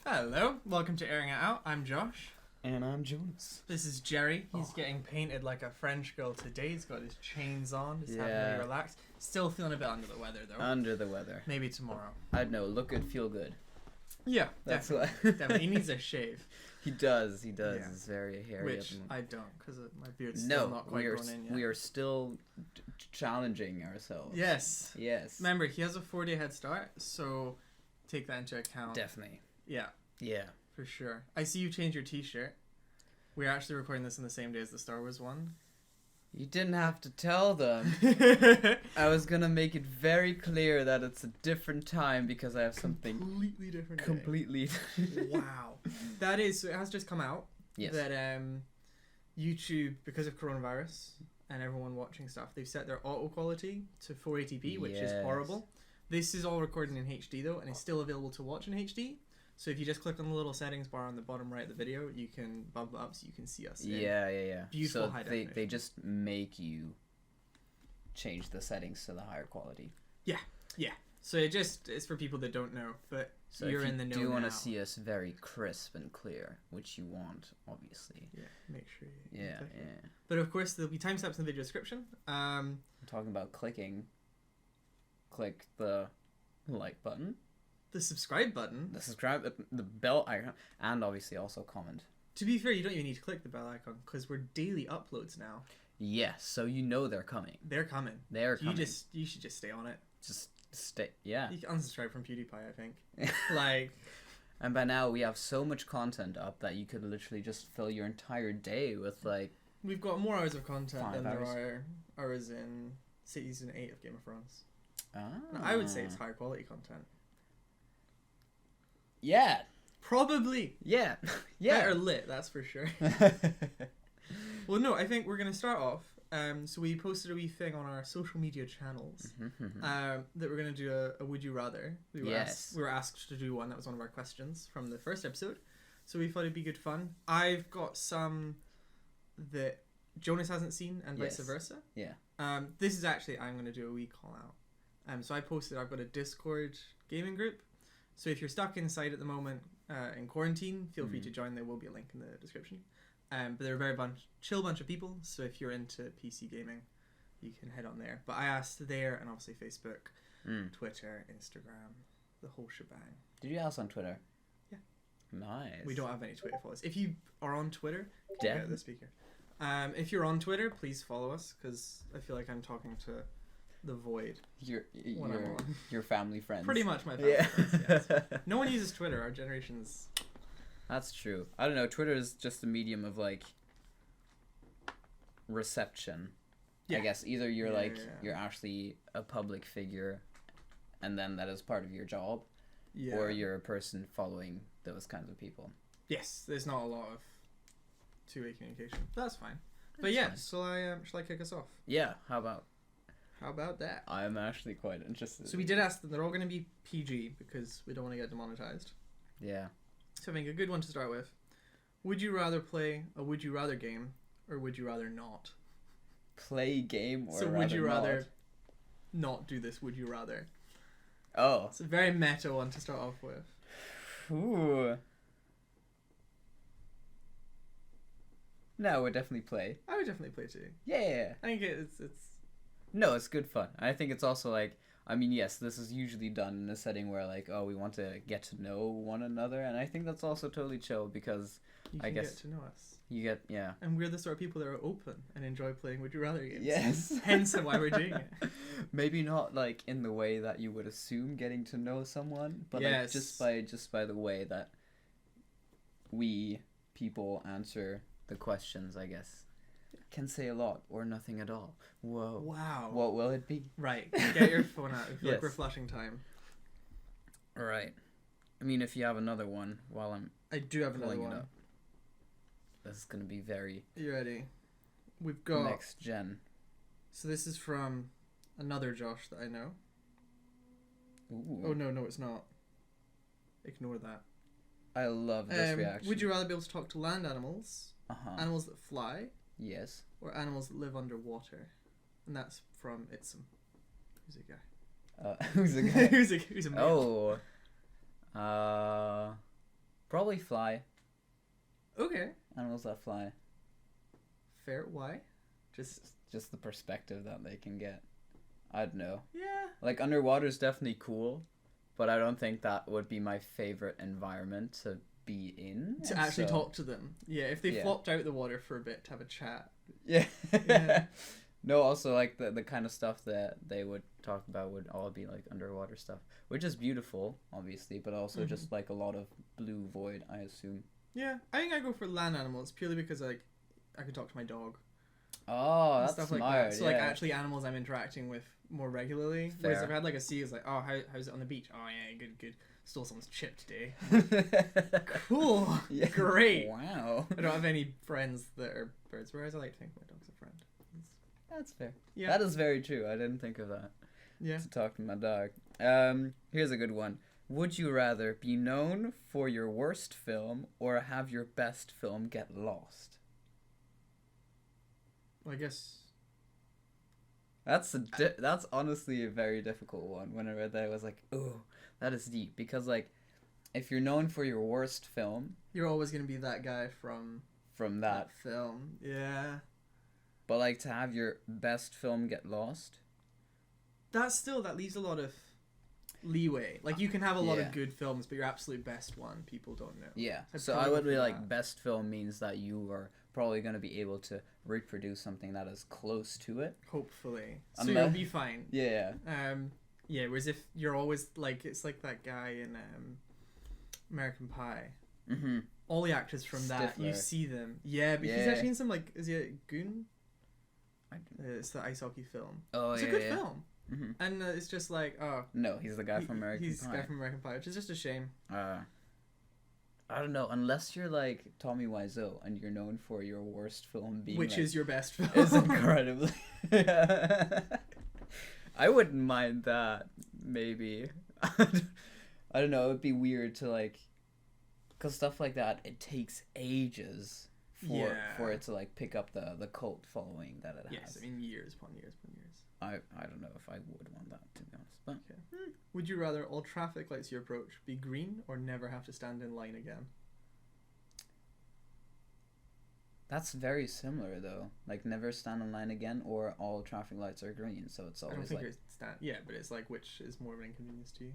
Hello, welcome to Airing It Out. I'm Josh. And I'm Jonas. This is Jerry. He's getting painted like a French girl today. He's got his chains on, just having to relax. Still feeling a bit under the weather though. Under the weather. Maybe tomorrow. I'd know. Look good, feel good. Yeah, That's definitely. what. Definitely. He needs a shave. He does. Yeah. It's very hairy. Which I don't, because my beard's still not quite grown in yet. We are still challenging ourselves. Yes. Yes. Remember, he has a 4-day head start, so take that into account. Definitely. Yeah. Yeah. For sure. I see you changed your t-shirt. We're actually recording this on the same day as the Star Wars one. You didn't have to tell them. I was gonna make it very clear that it's a different time because I have something completely different. Completely. Wow. That is, so it has just come out. Yes. That YouTube, because of coronavirus and everyone watching stuff, they've set their auto quality to 480p, which is horrible. This is all recorded in HD though, and it's still available to watch in HD. So if you just click on the little settings bar on the bottom right of the video, you can bump it up so you can see us. Yeah. Beautiful so high they definition. just make you change the settings to the higher quality. Yeah. So it's for people that don't know, but So you're if you in the know do want now. to see us very crisp and clear, which you want, obviously. Yeah, make sure you Yeah. click it. But of course, there'll be timestamps in the video description. I'm talking about clicking. Click the like button, The subscribe button. the subscribe, the bell icon, and obviously also comment. To be fair, you don't even need to click the bell icon because we're daily uploads now. Yes, so you know they're coming. They're coming. They're coming. You should just stay on it. Just stay. Yeah. You can unsubscribe from PewDiePie, I think. Like, And by now we have so much content up that you could literally just fill your entire day with like. we've got more hours of content 5 than hours. there are hours in season 8 of Game of Thrones. Ah. I would say it's higher quality content. Yeah. Probably. Yeah. Better lit, that's for sure. Well, no, I think we're going to start off. So we posted a wee thing on our social media channels that we're going to do a Would You Rather. We were asked to do one. That was one of our questions from the first episode. So we thought it'd be good fun. I've got some that Jonas hasn't seen and vice versa. Yeah. This is actually, I'm going to do a wee call out. So I posted, I've got a Discord gaming group. So if you're stuck inside at the moment in quarantine, feel free to join. There will be a link in the description. But they're a very chill bunch of people. So if you're into PC gaming, you can head on there. But I asked there, and obviously Facebook, Twitter, Instagram, the whole shebang. Did you ask on Twitter? Yeah. Nice. We don't have any Twitter followers. If you are on Twitter, Yeah. get the speaker. If you're on Twitter, please follow us because I feel like I'm talking to the void. Your family friends. Pretty much my family friends, yes. No one uses Twitter. Our generation's... That's true. I don't know. Twitter is just a medium of like reception. Yeah. I guess either you're you're actually a public figure, and then that is part of your job, or you're a person following those kinds of people. Yes, there's not a lot of two-way communication. That's fine. But yeah, shall I kick us off? Yeah. How about that? I'm actually quite interested. So we did ask them. They're all going to be PG because we don't want to get demonetized. Yeah. So I think a good one to start with. Would you rather play a Would You Rather game or would you rather not? Play game or so would you rather not do this? Would you rather? Oh. It's a very meta one to start off with. Ooh. No, I would definitely play. I would definitely play too. Yeah. I think it's No, it's good fun. I think it's also like, I mean, yes, this is usually done in a setting where like, oh, we want to get to know one another, and I think that's also totally chill because you can get to know us. You get, yeah. And we're the sort of people that are open and enjoy playing Would You Rather games. Yes. Hence why we're doing it. Maybe not like in the way that you would assume getting to know someone, but like just by the way that we people answer the questions, I guess. Can say a lot or nothing at all. Whoa. Wow. What will it be? Right. Get your phone out. I feel like Yes. we're flushing time. All right. I mean, if you have another one while I do have another pulling it one. up. This is going to be very You ready? We've got... next gen. So this is from another Josh that I know. Ooh. Oh, no, it's not. Ignore that. I love this reaction. Would you rather be able to talk to land animals, animals that fly, Yes. or animals that live underwater? And that's from Itsum. Who's a guy? Who's a guy? who's a male? Oh. Probably fly. Okay. Animals that fly. Fair. Why? Just the perspective that they can get. I don't know. Yeah. Like, underwater is definitely cool, but I don't think that would be my favorite environment to be in. To actually talk to them. Yeah, if they flopped out the water for a bit to have a chat. Yeah. No, also, like, the kind of stuff that they would talk about would all be, like, underwater stuff. Which is beautiful, obviously, but also just, like, a lot of blue void, I assume. Yeah, I think I go for land animals, purely because, like, I could talk to my dog. Oh, that's stuff smart. Like that. So, like, actually animals I'm interacting with more regularly. Fair. Whereas if I had, like, a sea, it's like, oh, how's it on the beach? Oh, yeah, good. Stole someone's chip today. Cool. Yeah. Great. Wow. I don't have any friends that are birds, whereas I like to think my dog's a friend. That's fair. Yeah. That is very true. I didn't think of that. Yeah. To talk to my dog. Here's a good one. Would you rather be known for your worst film or have your best film get lost? Well, I guess that's honestly a very difficult one. When I read that, I was like, "Oh, that is deep." Because, like, if you're known for your worst film, you're always gonna be that guy from that film. Yeah. But, like, to have your best film get lost, that leaves a lot of leeway. Like, you can have a lot of good films, but your absolute best one, people don't know. Yeah. So I would be like, best film means that you are probably going to be able to reproduce something that is close to it. Hopefully. So you'll be fine. Yeah. Yeah, whereas if you're always, like, it's like that guy in American Pie. Mm-hmm. All the actors from that, you see them. Yeah, but he's actually in some, like, is he a Goon? It's the ice hockey film. Oh, it's a good film. Mm-hmm. And it's just like, oh. No, he's the guy from American Pie. He's the guy from American Pie, which is just a shame. I don't know, unless you're like Tommy Wiseau and you're known for your worst film being which like, is your best film. Is incredibly. I wouldn't mind that, maybe. I don't know, it would be weird to, like, because stuff like that, it takes ages for it to, like, pick up the cult following that it has. Yes, I mean years upon years upon years. I don't know if I would want that, to be honest. But okay. Would you rather all traffic lights you approach be green or never have to stand in line again? That's very similar, though. Like, never stand in line again, or all traffic lights are green, so it's always, I don't think like... Yeah, but it's like, which is more of an inconvenience to you?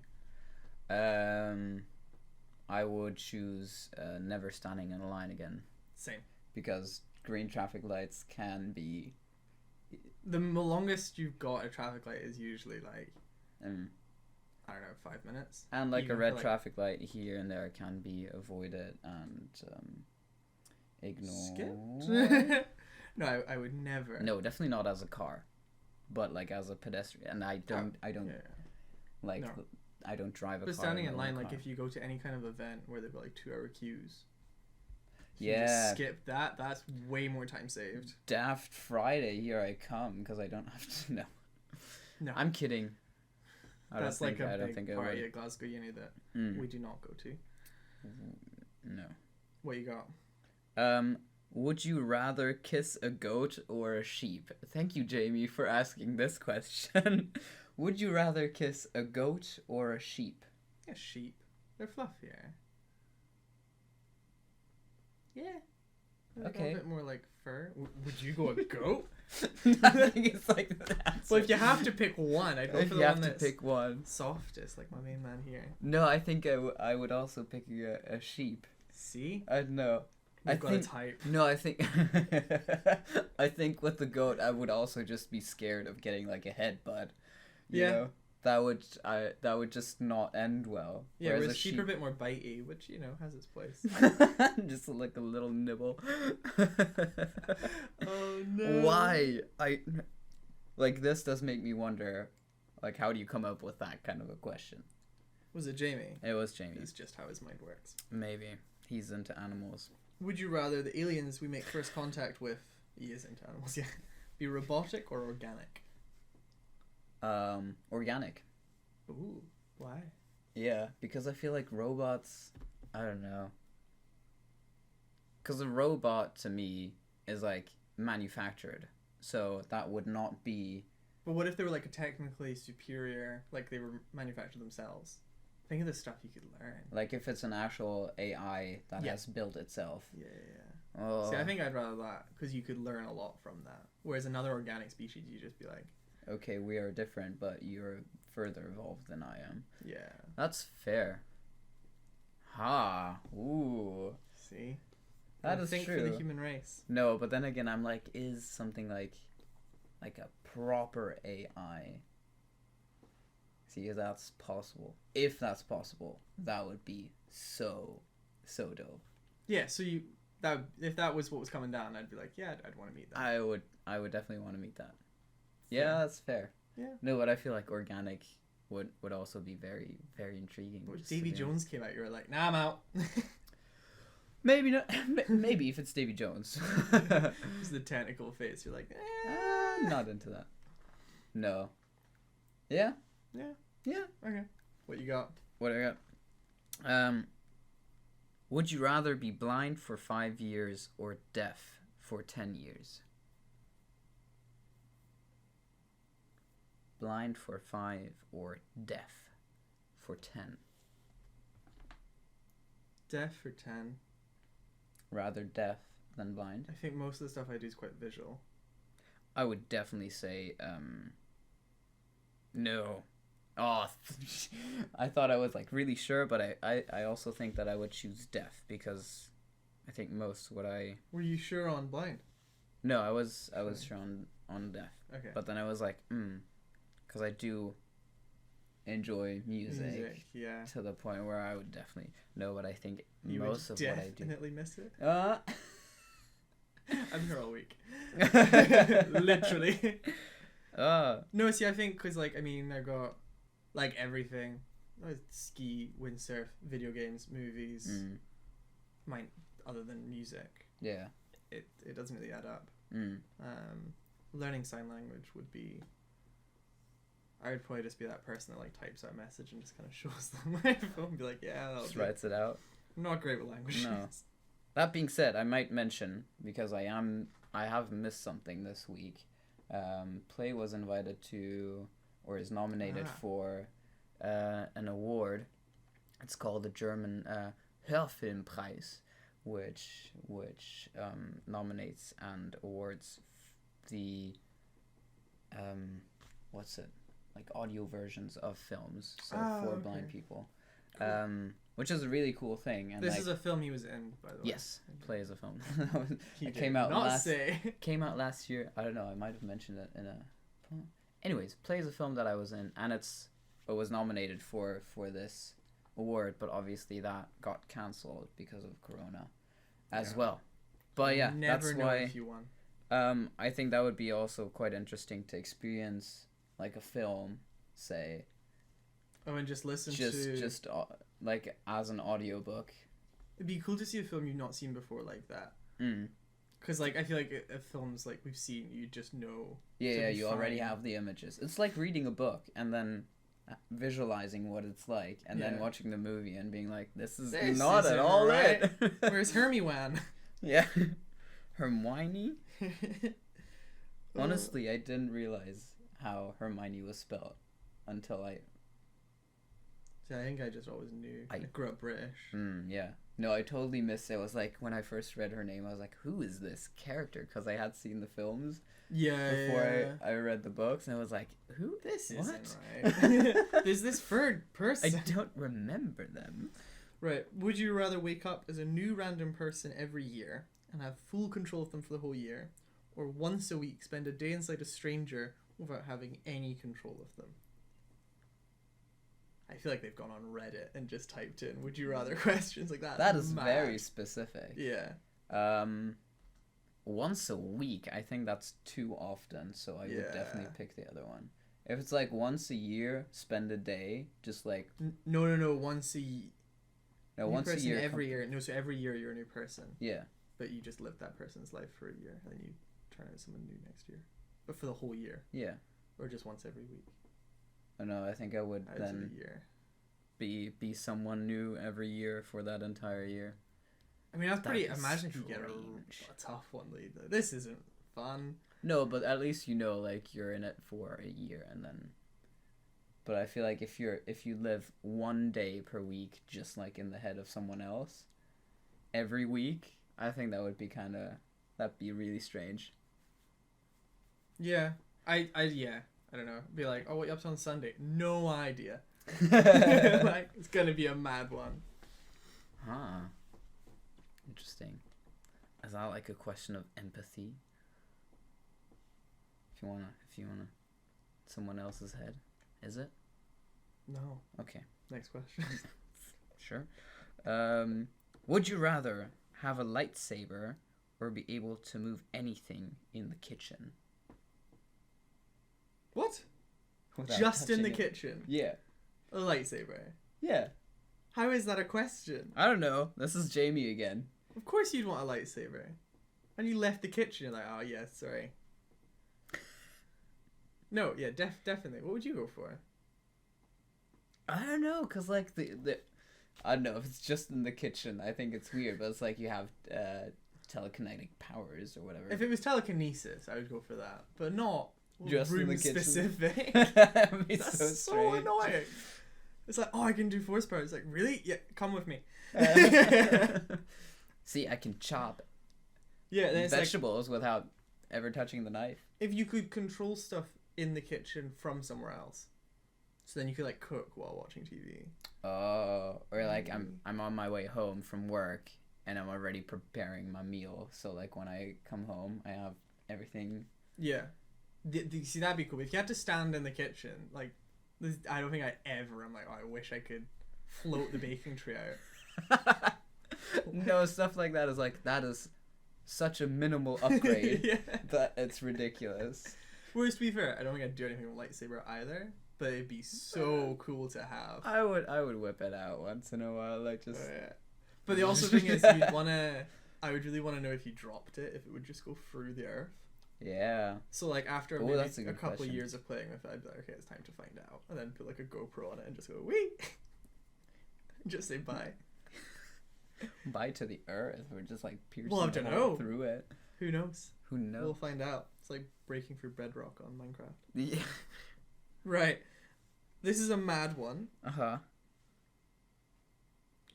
I would choose never standing in a line again. Same. Because green traffic lights can be... The longest you've got a traffic light is usually, like... I don't know, 5 minutes. And, like, a red traffic light here and there can be avoided and... ignored. Skipped? No, I would never. No, definitely not as a car, but, like, as a pedestrian. And I don't like. No. I don't drive a car. But standing in line, like, if you go to any kind of event where they've got, like, 2-hour queues. You just skip that. That's way more time saved. Daft Friday, here I come, because I don't have to. No, I'm kidding. That's like a big party at Glasgow Uni that we do not go to. No. What you got? Would you rather kiss a goat or a sheep? Thank you, Jamie, for asking this question. Would you rather kiss a goat or a sheep? Yeah, sheep. They're fluffier. Yeah. Okay. A bit more like fur. Would you go a goat? I think it's like that. Well, if you have to pick one, I'd go for the one that's pick one. softest, like my main man here. No, I think I would also pick a sheep. See? I don't know. You've got a type. No, I think I think with the goat I would also just be scared of getting like a headbutt. You know? That would just not end well. Yeah, whereas sheep are a bit more bitey, which, you know, has its place. Just like a little nibble. Oh no. Why? Like, this does make me wonder, like, how do you come up with that kind of a question? Was it Jamie? It was Jamie. That's just how his mind works. Maybe. He's into animals. Would you rather the aliens we make first contact with, he is into animals, yeah, be robotic or organic? Organic. Ooh, why? Yeah, because I feel like robots, I don't know. Because a robot, to me, is, like, manufactured. So that would not be... But what if they were, like, a technically superior, like they were manufactured themselves? Think of the stuff you could learn. Like if it's an actual AI that has built itself. Yeah. Oh. See, I think I'd rather that because you could learn a lot from that. Whereas another organic species, you just be like, okay, we are different, but you're further evolved than I am. Yeah. That's fair. Ha. Ooh. See? That is think true. For the human race. No, but then again, I'm like, is something like a proper AI? See, if that's possible. If that's possible, that would be so dope. Yeah, so if that was what was coming down, I'd be like, yeah, I'd want to meet that. I would definitely want to meet that. Yeah, that's fair. Yeah. No, but I feel like organic would also be very, very intriguing. If Davy Jones came out, you were like, nah, I'm out. Maybe not. Maybe if it's Davy Jones. Just the tentacle face. You're like, not into that. No. Yeah. Yeah. Okay. What you got? What I got? Would you rather be blind for 5 years or deaf for 10 years? Blind for 5 or deaf for 10? Deaf for 10. Rather deaf than blind? I think most of the stuff I do is quite visual. I would definitely say, no. Oh, I thought I was like really sure, but I also think that I would choose deaf because I think most what I... Were you sure on blind? No, I was sure on deaf. Okay. But then I was like, because I do enjoy music yeah. To the point where I would definitely know, but I think you most of what I do... definitely miss it. I'm here all week. Literally. No, see, I think because like I got like everything, ski, windsurf, video games, movies. Mine other than music. Yeah. It doesn't really add up. Learning sign language would be. I would probably just be that person that like types out a message and just kind of shows them my phone and be like, yeah, that'll just writes it out. I'm not great with languages. No. That being said, I might mention because I have missed something this week. Play was invited to, or is nominated for, an award. It's called the German Hörfilmpreis, which nominates and awards the like audio versions of films, so for blind people. Cool. Which is a really cool thing. And this is a film he was in, by the way. Yes, Play is a film. It came out last year. I don't know. I might have mentioned it in a. Anyways, Play is a film that I was in, and it was nominated for this award, but obviously that got cancelled because of Corona, as well. But yeah, never that's know why. If you won. I think that would be also quite interesting to experience, like a film, say. Oh, and just listen just like as an audiobook. It'd be cool to see a film you've not seen before like that. Because like I feel like a films like we've seen, you just know. Yeah, you already have the images. It's like reading a book and then visualizing what it's like, and then watching the movie and being like, "This not at all right." Where's Hermione? Yeah, Hermione. Honestly, I didn't realize how Hermione was spelled until I. See, I think I just always knew. I grew up British. Yeah. No, I totally missed it. It was like when I first read her name, I was like, "Who is this character?" Because I had seen the films. Before I read the books, and I was like, "Who? This what? Isn't right." There's this third person. I don't remember them. Right. Would you rather wake up as a new random person every year and have full control of them for the whole year, or once a week spend a day inside a stranger without having any control of them? I feel like they've gone on Reddit and just typed in "would you rather" questions like that. That is very specific. Yeah. Once a week, I think that's too often, so I would definitely pick the other one. If it's like once a year, spend a day, just like... No, once a year. No, once a year. Every year. No, so every year you're a new person. Yeah. But you just live that person's life for a year, and then you turn out someone new next year. But for the whole year. Yeah. Or just once every week. Oh no, I think I would then be someone new every year for that entire year. I mean, that's pretty... Imagine if you get a tough one, Lee. This isn't fun. No, but at least you know, like, you're in it for a year, and then... But I feel like if you live one day per week just like in the head of someone else every week, I think that would be that'd be really strange. Yeah. I don't know. Be like, oh, what are you up to on Sunday? No idea. Like, it's gonna be a mad one. Huh. Interesting. Is that like a question of empathy? If you wanna someone else's head, is it? No. Okay. Next question. Sure. Would you rather have a lightsaber or be able to move anything in the kitchen? What? Without Just in the touching it? kitchen? Yeah. A lightsaber? Yeah. How is that a question? I don't know. This is Jamie again. Of course you'd want a lightsaber. And you left the kitchen, you're like, oh yeah, sorry. No, yeah, definitely. What would you go for? I don't know, cause like the I don't know if it's just in the kitchen. I think it's weird, but it's like you have telekinetic powers or whatever. If it was telekinesis, I would go for that, but not just room in the kitchen. Specific. That'd be That's so annoying. It's like, oh, I can do force powers. Like, really? Yeah, come with me. See, I can chop then vegetables without ever touching the knife. If you could control stuff in the kitchen from somewhere else, so then you could like cook while watching TV. Oh, or like I'm on my way home from work and I'm already preparing my meal. So like when I come home, I have everything. Yeah, see, that'd be cool. If you had to stand in the kitchen, like, I don't think I'm like, oh, I wish I could float the baking tray out. No, stuff like that is such a minimal upgrade that it's ridiculous. Whereas, to be fair, I don't think I'd do anything with lightsaber either, but it'd be so cool to have. I would whip it out once in a while, like just. Oh, yeah. But the also thing is, I would really want to know if you dropped it, if it would just go through the earth. Yeah. So like after maybe a couple of years of playing with it, I'd be like, okay, it's time to find out, and then put like a GoPro on it and just go wee, and just say bye. Bye to the earth, or just like piercing through it. Who knows? Who knows? We'll find out. It's like breaking through bedrock on Minecraft. Yeah. Right. This is a mad one. Uh-huh.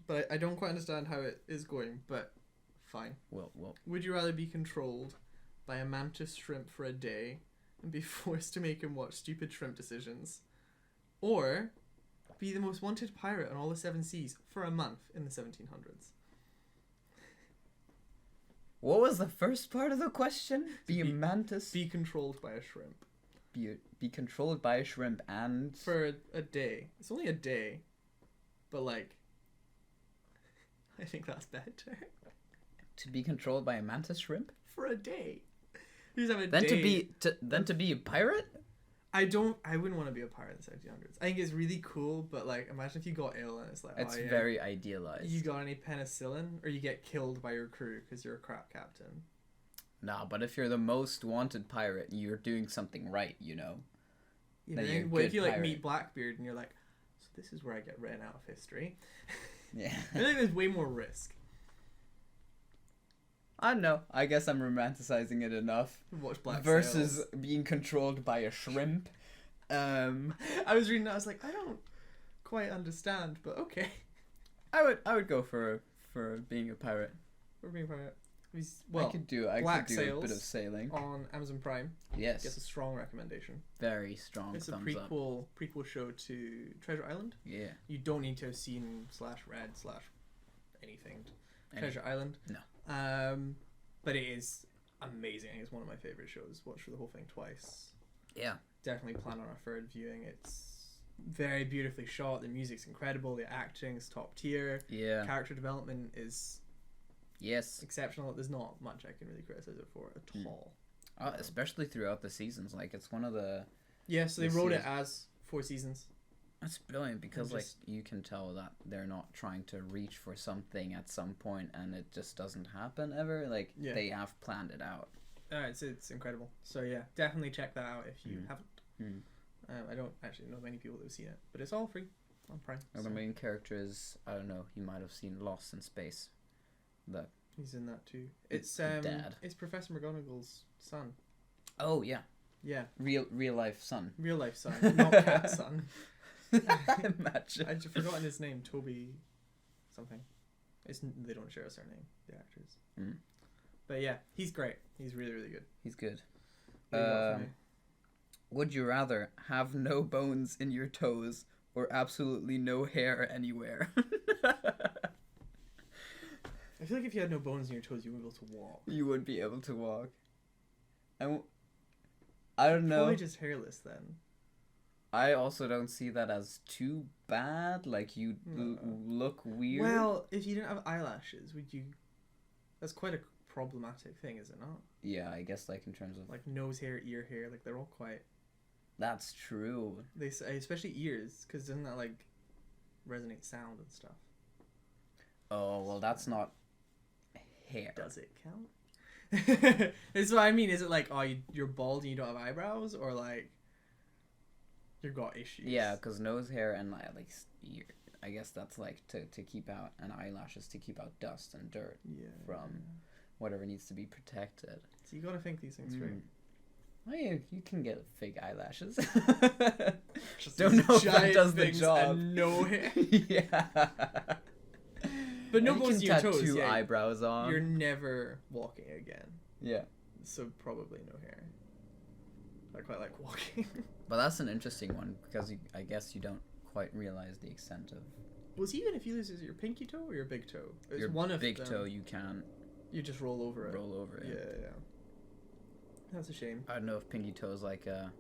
But I don't quite understand how it is going, but fine. Well. Would you rather be controlled by a mantis shrimp for a day and be forced to make him watch stupid shrimp decisions, or be the most wanted pirate on all the seven seas for a month in the 1700s? What was the first part of the question? Be controlled by a shrimp. Be controlled by a shrimp and... For a day. It's only a day. But like... I think that's better. To be controlled by a mantis shrimp? For a day. You just have a then day. To be a pirate? I wouldn't want to be a pirate in the 1700s. I think it's really cool, but like, imagine if you got ill and it's like, it's very idealized. You got any penicillin, or you get killed by your crew because you're a crap captain. Nah, but if you're the most wanted pirate, you're doing something right, you know. Yeah, what if you like meet Blackbeard and you're like, so this is where I get written out of history? Yeah. I think there's way more risk. I don't know. I guess I'm romanticizing it enough. Watch Black versus Sails. Being controlled by a shrimp. I was reading that. I was like, I don't quite understand, but okay. I would go for being a pirate. For being a pirate. I could do a bit of sailing on Amazon Prime. Yes. Gets a strong recommendation. Very strong. It's a prequel show to Treasure Island. Yeah. You don't need to have seen /read/ anything. Treasure Island. No. But it is amazing. It's one of my favorite shows. Watched through the whole thing twice. Yeah. Definitely plan on a third viewing. It's very beautifully shot. The music's incredible. The acting's top tier. Yeah. Character development is exceptional. There's not much I can really criticize it for at all. Especially throughout the seasons. Like, it's one of the... Yeah, so they wrote it as 4 seasons. That's brilliant because like you can tell that they're not trying to reach for something at some point and it just doesn't happen ever. Like they have planned it out. It's incredible. So yeah, definitely check that out if you haven't. I don't actually know many people that have seen it, but it's all free on Prime. The main character is, I don't know, you might have seen Lost in Space. He's in that too. It's dad. It's Professor McGonagall's son. Oh yeah. Yeah. Real life son. Real life son, not cat son. Imagine. I've forgotten his name. Toby something. They don't share a surname, the actors. Mm. But yeah, he's great. He's really, really good. He's good. What do you got for me? Would you rather have no bones in your toes or absolutely no hair anywhere? I feel like if you had no bones in your toes, you would be able to walk. You would be able to walk. I don't know. Probably just hairless then. I also don't see that as too bad. Like, you look weird. Well, if you didn't have eyelashes, would you... That's quite a problematic thing, is it not? Yeah, I guess, like, in terms of... Like, nose hair, ear hair, like, they're all quite... That's true. They say, especially ears, because doesn't that, like, resonate sound and stuff? Oh, well, that's not hair. Does it count? That's what I mean. Is it like, oh, you're bald and you don't have eyebrows? Or, like, you've got issues? Yeah, because nose hair and, like, ear, I guess that's, like, to keep out, and eyelashes to keep out dust and dirt from whatever needs to be protected. So you got to think these things through. Well, you can get fake eyelashes. Don't know if that does the job. And no hair. Yeah. But no bones in your toes. Tattoo eyebrows on. You're never walking again. Yeah. So probably no hair. I quite like walking. But that's an interesting one because I guess you don't quite realize the extent of. Well, even if you lose your pinky toe or your big toe, your one of big toe, you can. You just roll over it. Roll over it. Yeah. That's a shame. I don't know if pinky toe is like a.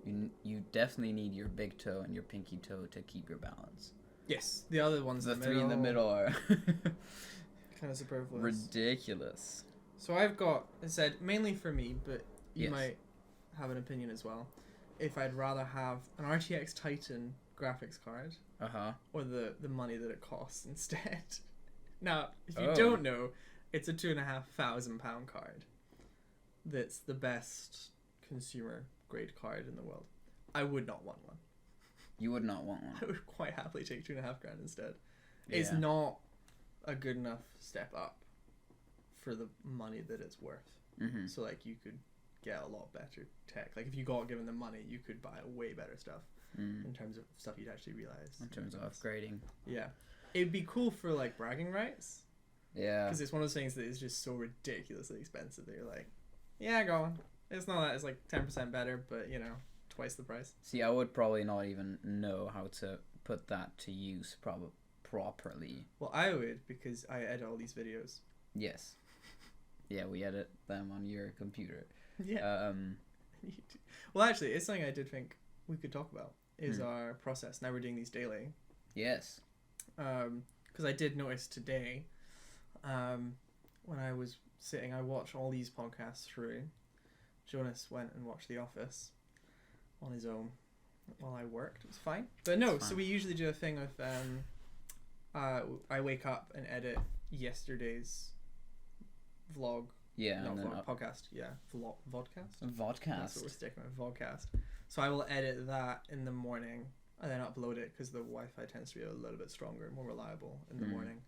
You definitely need your big toe and your pinky toe to keep your balance. Yes, the other ones. The three in the middle are kind of superfluous. Ridiculous. So I've got it said mainly for me, but you might have an opinion as well. If I'd rather have an RTX Titan graphics card, or the money that it costs instead. Now, if you don't know, it's a £2,500 card. That's the best consumer grade card in the world. I would not want one. You would not want one. I would quite happily take $2,500 instead. Yeah. It's not a good enough step up for the money that it's worth. Mm-hmm. So like you could get a lot better tech. Like if you got given the money, you could buy way better stuff in terms of stuff you'd actually realize. In terms of upgrading. Yeah. It'd be cool for like bragging rights. Yeah. Because it's one of those things that is just so ridiculously expensive that you're like, yeah, go on. It's not that it's like 10% better, but you know, twice the price. See, I would probably not even know how to put that to use properly. Well, I would because I edit all these videos. Yes. Yeah, we edit them on your computer. Yeah. Well, actually, it's something I did think we could talk about is our process. Now we're doing these daily. Yes. Because I did notice today, when I was sitting, I watched all these podcasts through. Jonas went and watched The Office on his own while I worked. It was fine. But no, so we usually do a thing with I wake up and edit yesterday's vlog. Yeah. Not vlog, podcast. Yeah. Vodcast? Vodcast. That's what we're sticking with, vodcast. So I will edit that in the morning and then upload it because the Wi-Fi tends to be a little bit stronger and more reliable in the morning.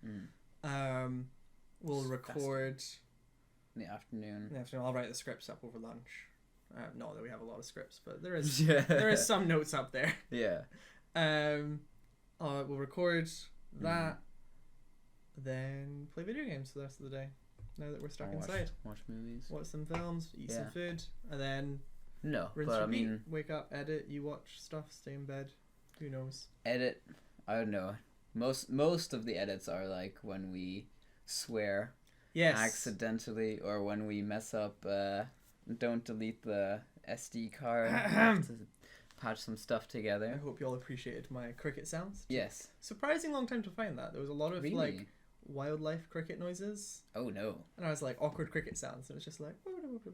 We'll record... In the afternoon. I'll write the scripts up over lunch. Not that we have a lot of scripts, but there is some notes up there. Yeah. We'll record that, then play video games for the rest of the day. Now that we're stuck inside. Watch movies. Watch some films, eat some food, and then rinse, but repeat, I mean, wake up, edit, you watch stuff, stay in bed. Who knows? Edit. I don't know. Most of the edits are like when we swear. Yes. Accidentally, or when we mess up, don't delete the SD card to patch some stuff together. I hope you all appreciated my cricket sounds. Yes. Surprising long time to find that. There was a lot of like wildlife cricket noises. Oh no. And I was like awkward cricket sounds. It was just like no. I was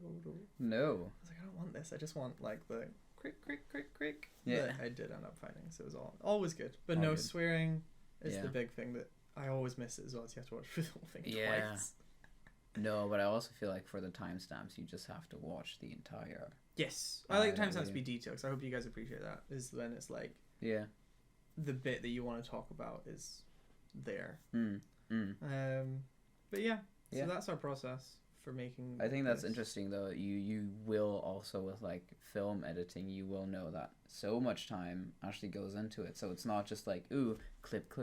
like, I don't want this. I just want like the crick crick crick crick. Yeah. That I did end up finding. So it was always good. But no, good. Swearing is the big thing that I always miss it as well. So you have to watch through the whole thing twice. No, but I also feel like for the timestamps, you just have to watch the entire. Yes, I like timestamps to be detailed. So I hope you guys appreciate that. Is when it's like the bit that you want to talk about is there. But so that's our process for making. I think that's interesting though. You will also, with like film editing, you will know that so much time actually goes into it. So it's not just like, ooh, clip,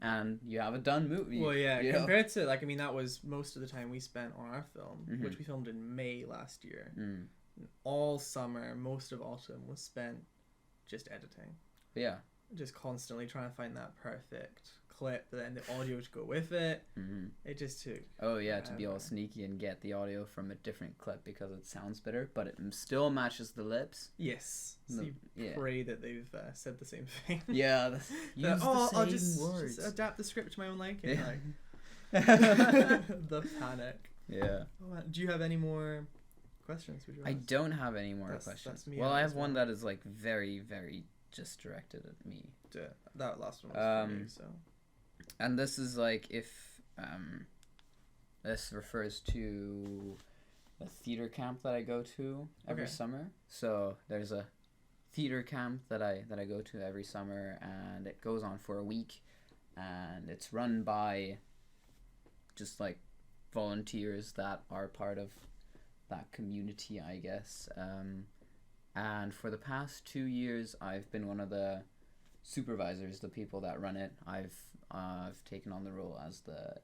and you have a done movie. Well, yeah, compared to like, I mean, that was most of the time we spent on our film, which we filmed in May last year. All summer, most of autumn was spent just editing. Yeah. Just constantly trying to find that perfect clip, but then the audio to go with it. It just took. Oh yeah, to be all sneaky and get the audio from a different clip because it sounds better, but it still matches the lips. Yes. So you pray that they've said the same thing. Yeah. I'll just adapt the script to my own liking. Yeah. Like. The panic. Yeah. Oh, do you have any more questions? I don't have any more questions. That's me. Well, I have one that is like very, very just directed at me. That last one was for me, so. And this is like if this refers to a theater camp that I go to every summer. So there's a theater camp that I go to every summer, and it goes on for a week, and it's run by just like volunteers that are part of that community, I guess. And for the past 2 years, I've been one of the supervisors, the people that run it. I've taken on the role as the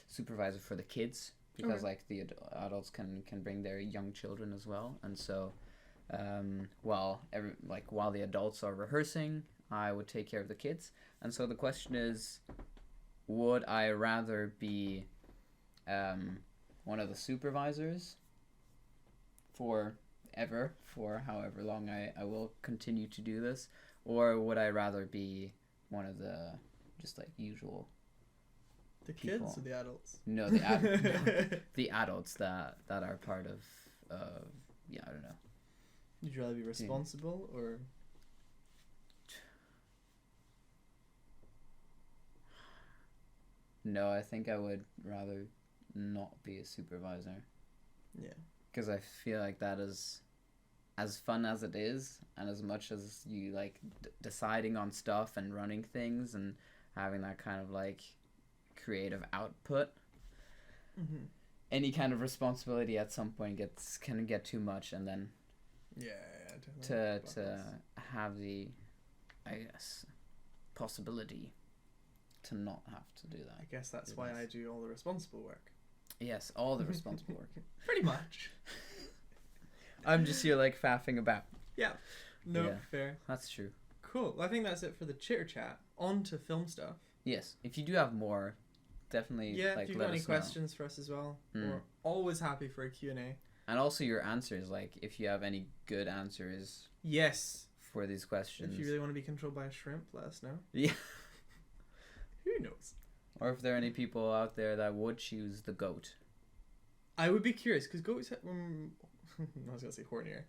supervisor for the kids, because like the adults can bring their young children as well. And so while the adults are rehearsing, I would take care of the kids. And so the question is, would I rather be one of the supervisors for however long I will continue to do this, or would I rather be one of the just like usual people? Kids or the adults? No, the adults that are part of I don't know. Would you rather be responsible or? No, I think I would rather not be a supervisor. Yeah. Because I feel like that is as fun as it is, and as much as you like deciding on stuff and running things and having that kind of like creative output, any kind of responsibility at some point can get too much, and then to have the, I guess, possibility to not have to do that. I guess that's why I do all the responsible work. Yes, all the responsible work. Pretty much. I'm just here like faffing about. Yeah. No, fair. That's true. Cool. Well, I think that's it for the chitter chat. On to film stuff. Yes. If you do have more, definitely if you've got any questions for us as well. We're always happy for a Q&A. And also your answers, like if you have any good answers. Yes. For these questions. If you really want to be controlled by a shrimp, let us know. Yeah. Who knows? Or if there are any people out there that would choose the goat. I would be curious, because goats I was going to say hornier.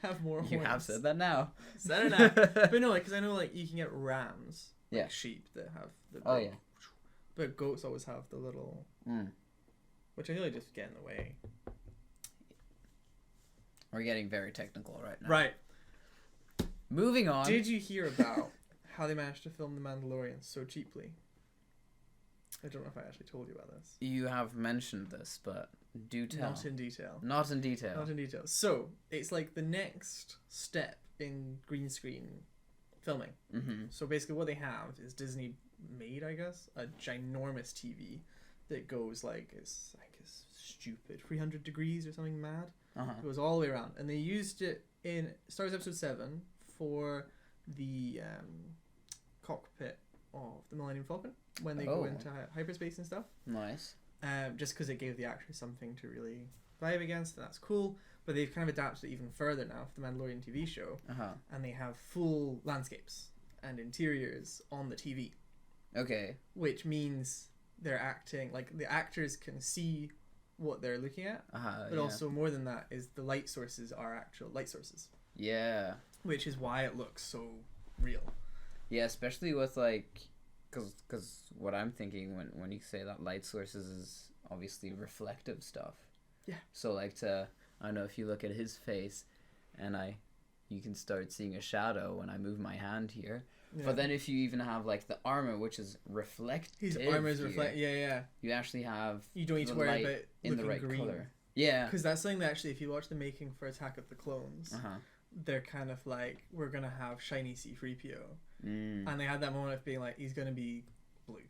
Have more horns. You have said that now. Said it now. But no, because I know like you can get rams, like sheep that have the but goats always have the little which I feel like just get in the way. We're getting very technical right now. Right. Moving on. Did you hear about how they managed to film The Mandolorian so cheaply? I don't know if I actually told you about this. You have mentioned this, but do tell. Not in detail. Not in detail. Not in detail. So, it's like the next step in green screen filming. So basically what they have is Disney made, I guess, a ginormous TV that goes like, it's stupid, 300 degrees or something mad. It goes all the way around. And they used it in Star Wars Episode 7 for the cockpit of the Millennium Falcon when they go into hyperspace and stuff. Nice. Just because it gave the actors something to really vibe against, and that's cool. But they've kind of adapted it even further now for the Mandalorian TV show, and they have full landscapes and interiors on the TV. Okay. Which means they're acting like the actors can see what they're looking at, but also more than that is the light sources are actual light sources. Yeah. Which is why it looks so real. Yeah, especially with like, because what I'm thinking when you say that light sources is obviously reflective stuff. Yeah. So like I don't know if you look at his face, and you can start seeing a shadow when I move my hand here, Yeah. But then if you even have like the armor, which is reflective, his armor is reflect. Yeah. You actually have you don't need to worry about in the right green. color. Yeah, because that's something that actually, if you watch the making for Attack of the Clones, they're kind of like, we're gonna have shiny C-3PO, and they had that moment of being like, he's gonna be blue.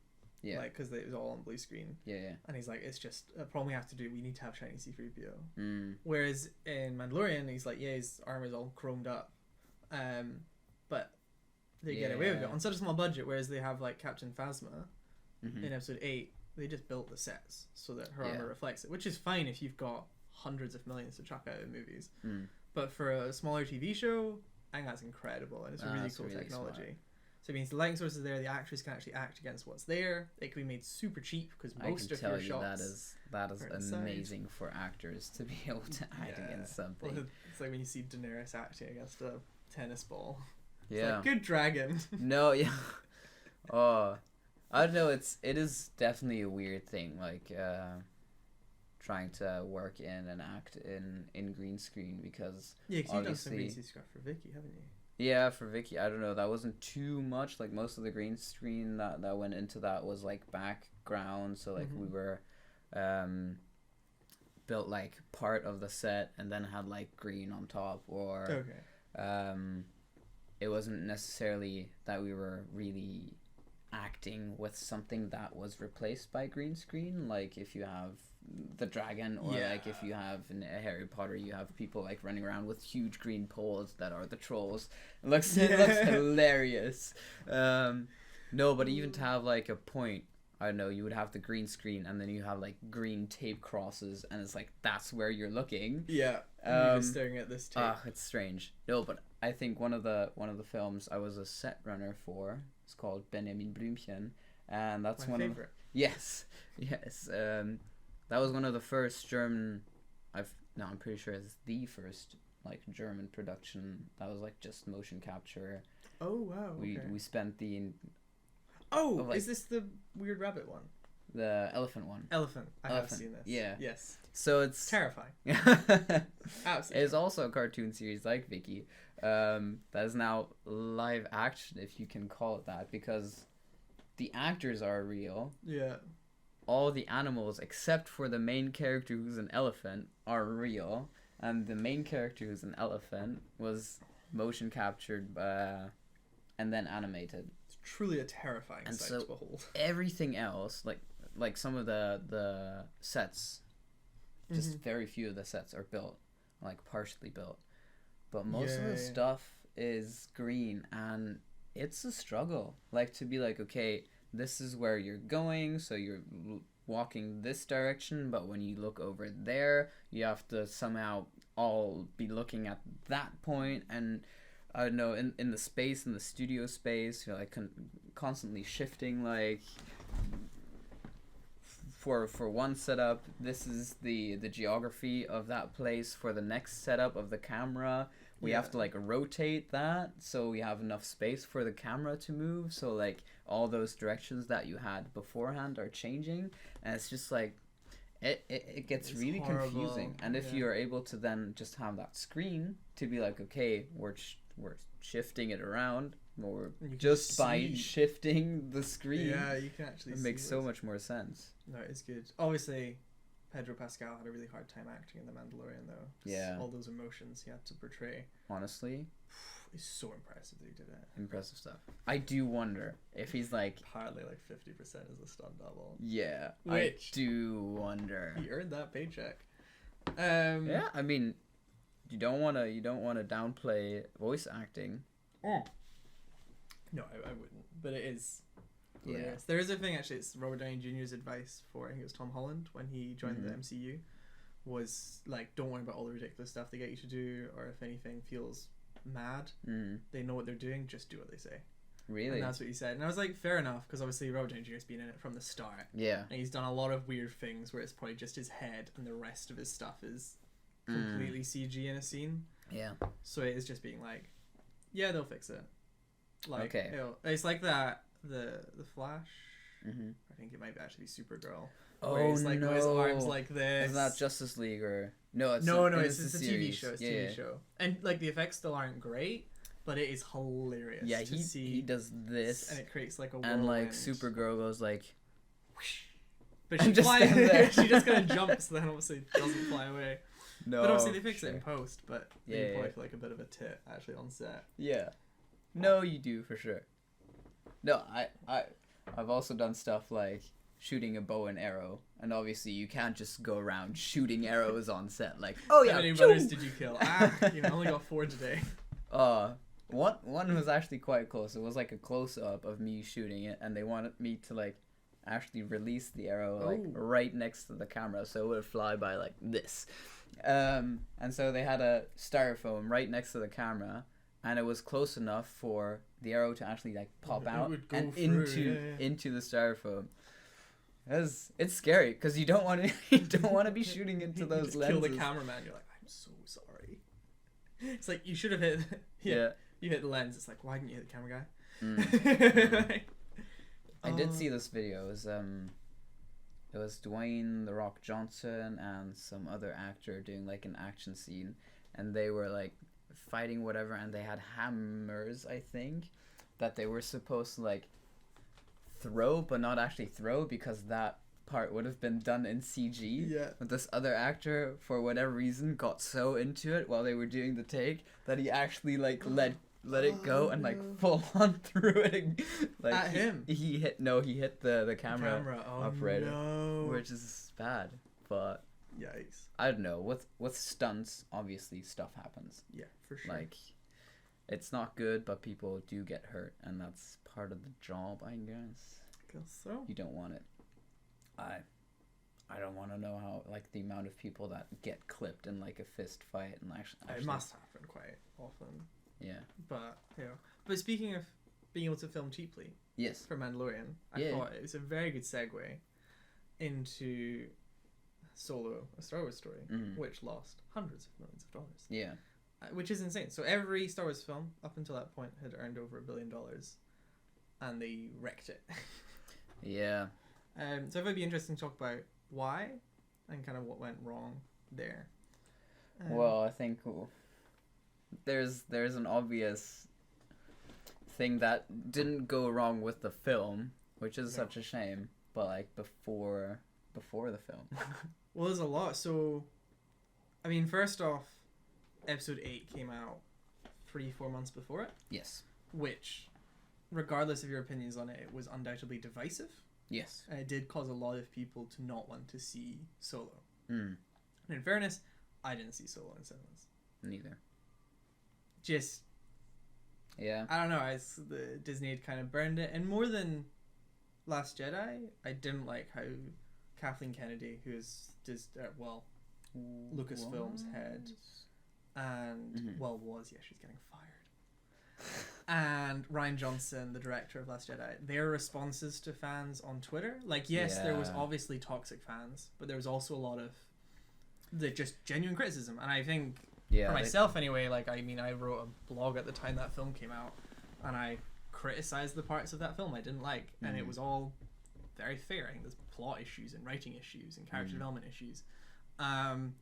Yeah. Like, because it was all on blue screen. Yeah. And he's like, it's just a problem we have to do. We need to have shiny C-3PO. Whereas in Mandalorian, he's like, yeah, his armor's all chromed up. But they get away with it on such a small budget. Whereas they have like Captain Phasma in Episode 8. They just built the sets so that her armor reflects it, which is fine if you've got hundreds of millions to chuck out in movies. But for a smaller TV show, I think that's incredible. And it's a really cool technology. Smart. So it means the lighting source is there, the actors can actually act against what's there. It can be made super cheap because most of your shots that is amazing for actors to be able to act against something. Well, it's like when you see Daenerys acting against a tennis ball. It's yeah. like, good dragon. No, yeah. Oh, I don't know. It is definitely a weird thing, like trying to work in and act in green screen because because you've done some green screen stuff for Vicky, haven't you? Yeah, for Vicky, I don't know, that wasn't too much. Like, most of the green screen that went into that was, like, background. So, like, we were built, like, part of the set and then had, like, green on top. Or it wasn't necessarily that we were really acting with something that was replaced by green screen. Like, if you have the dragon, or like if you have in Harry Potter, you have people like running around with huge green poles that are the trolls. It looks hilarious. No, but even to have like a point, I don't know, you would have the green screen and then you have like green tape crosses and it's like that's where you're looking. Yeah. You're just staring at this tape. It's strange. No, but I think one of the films I was a set runner for, it's called Benjamin Blümchen, and that's my one favorite. Yes. That was one of the first German. I'm pretty sure it's the first like German production that was like just motion capture. Oh wow! We spent the. Is this the weird rabbit one? The elephant one. Elephant. I have seen this. Yeah. Yes. So it's terrifying. Absolutely. It's also a cartoon series like Vicky, that is now live action, if you can call it that, because the actors are real. Yeah. All the animals, except for the main character who's an elephant, are real. And the main character who's an elephant was motion captured and then animated. It's truly a terrifying sight to behold. Everything else, like some of the sets, just very few of the sets are built, like partially built. But most of the stuff is green, and it's a struggle. Like, to be like, okay, this is where you're going, so you're walking this direction, but when you look over there, you have to somehow all be looking at that point. And I don't know, in the space, in the studio space, you're like constantly shifting, like for one setup, this is the geography of that place. For the next setup of the camera, we have to like rotate that so we have enough space for the camera to move. So like all those directions that you had beforehand are changing, and it's just like it gets really horrible. Confusing. And if you are able to then just have that screen to be like, okay, we're shifting it around, or just by shifting the screen, you can actually. It makes so much more sense. No, it's good. Obviously, Pedro Pascal had a really hard time acting in The Mandalorian, though. Yeah. All those emotions he had to portray. Honestly, it's so impressive that he did it. Impressive stuff. I do wonder if he's like apparently like 50% is a stunt double. Yeah, I do wonder. He earned that paycheck. Yeah, I mean, you don't want to downplay voice acting. No, I wouldn't. But it is. Yeah. There is a thing, actually, it's Robert Downey Jr.'s advice for, I think it was Tom Holland, when he joined the MCU, was like, don't worry about all the ridiculous stuff they get you to do, or if anything feels mad, they know what they're doing, just do what they say. Really? And that's what he said. And I was like, fair enough, because obviously Robert Downey Jr.'s been in it from the start. Yeah. And he's done a lot of weird things where it's probably just his head and the rest of his stuff is completely CG in a scene. Yeah. So it is just being like, yeah, they'll fix it. Like, okay. It's like that. The Flash. I think it might actually be Supergirl. Oh he's like, no! His arms like this. It's not Justice League or no. It's no. It's a TV show. It's a TV show, and like the effects still aren't great, but it is hilarious. Yeah, to see he does this, and it creates like a and like whirlwind. Supergirl goes like, whoosh. But she just flies. stand there. She just kind of jumps, then obviously doesn't fly away. no. But obviously they fix it in post. But Yeah, you yeah. probably feel like a bit of a tit actually on set. Yeah. No, you do for sure. No, I've also done stuff like shooting a bow and arrow, and obviously you can't just go around shooting arrows on set. Like, oh yeah, how many choo! brothers did you kill? I only got 4 today. One was actually quite close. It was like a close up of me shooting it, and they wanted me to like actually release the arrow like right next to the camera, so it would fly by like this. And so they had a styrofoam right next to the camera, and it was close enough for the arrow to actually like pop out and into the styrofoam. It's scary because you don't want to be shooting into those just lenses. Kill the cameraman. You're like, I'm so sorry. It's like you should have hit. Yeah. You hit the lens. It's like, why didn't you hit the camera guy? I did see this video. It was Dwayne The Rock Johnson and some other actor doing like an action scene, and they were like fighting whatever, and they had hammers, I think, that they were supposed to like throw but not actually throw because that part would have been done in CG. Yeah. But this other actor, for whatever reason, got so into it while they were doing the take that he actually like let it go and like full on threw it like at him. He hit the camera operator, no. which is bad. But Yikes. I don't know, with stunts, obviously stuff happens. Yeah, for sure. Like, it's not good, but people do get hurt, and that's part of the job, I guess. I guess so. You don't want it. I don't want to know how, like, the amount of people that get clipped in like a fist fight and actually It must happen quite often. Yeah. But but speaking of being able to film cheaply, Yes. for Mandalorian, I thought it was a very good segue into Solo, a Star Wars story, which lost hundreds of millions of dollars. Yeah. Which is insane. So every Star Wars film up until that point had earned over $1 billion, and they wrecked it. Yeah. So I thought it'd be interesting to talk about why and kind of what went wrong there. Well, I think there's an obvious thing that didn't go wrong with the film, which is such a shame. But like before the film. Well, there's a lot. So, I mean, first off, Episode 8 came out 3-4 months before it. Yes. Which, regardless of your opinions on it, it was undoubtedly divisive. Yes. And it did cause a lot of people to not want to see Solo. And in fairness, I didn't see Solo in cinemas. Neither. Just, yeah. I don't know. The Disney had kind of burned it, and more than Last Jedi, I didn't like how Kathleen Kennedy, who is Lucasfilm's head, and she's getting fired. And Rian Johnson, the director of Last Jedi, their responses to fans on Twitter, like, yes, there was obviously toxic fans, but there was also a lot of the just genuine criticism. And I think, for myself anyway, like, I mean, I wrote a blog at the time that film came out, and I criticized the parts of that film I didn't like, and it was all very fair. I think there's plot issues and writing issues and character development issues. And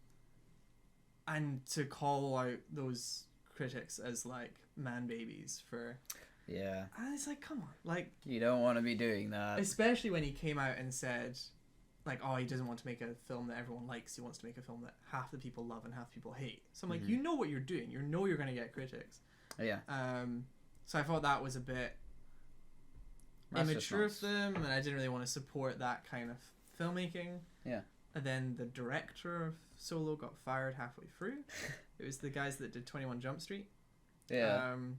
to call out those critics as like man babies for and it's like, come on, like, you don't want to be doing that, especially when he came out and said like, oh, he doesn't want to make a film that everyone likes, he wants to make a film that half the people love and half the people hate. So I'm like, you know what you're doing, you know you're going to get critics. So I thought that was a bit immature of them, and I didn't really want to support that kind of filmmaking. And then the director of Solo got fired halfway through. It was the guys that did 21 Jump Street. And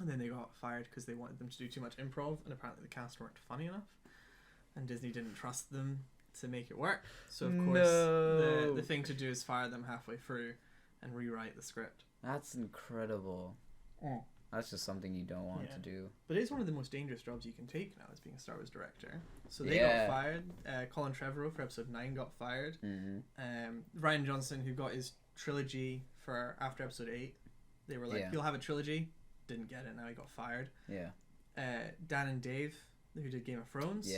then they got fired because they wanted them to do too much improv, and apparently the cast weren't funny enough, and Disney didn't trust them to make it work. So of course the thing to do is fire them halfway through and rewrite the script. That's incredible. That's just something you don't want to do. But it is one of the most dangerous jobs you can take now, as being a Star Wars director. So they got fired. Colin Trevorrow for Episode 9 got fired. Rian Johnson, who got his trilogy for after Episode 8, they were like, you'll have a trilogy. Didn't get it. Now he got fired. Dan and Dave, who did Game of Thrones,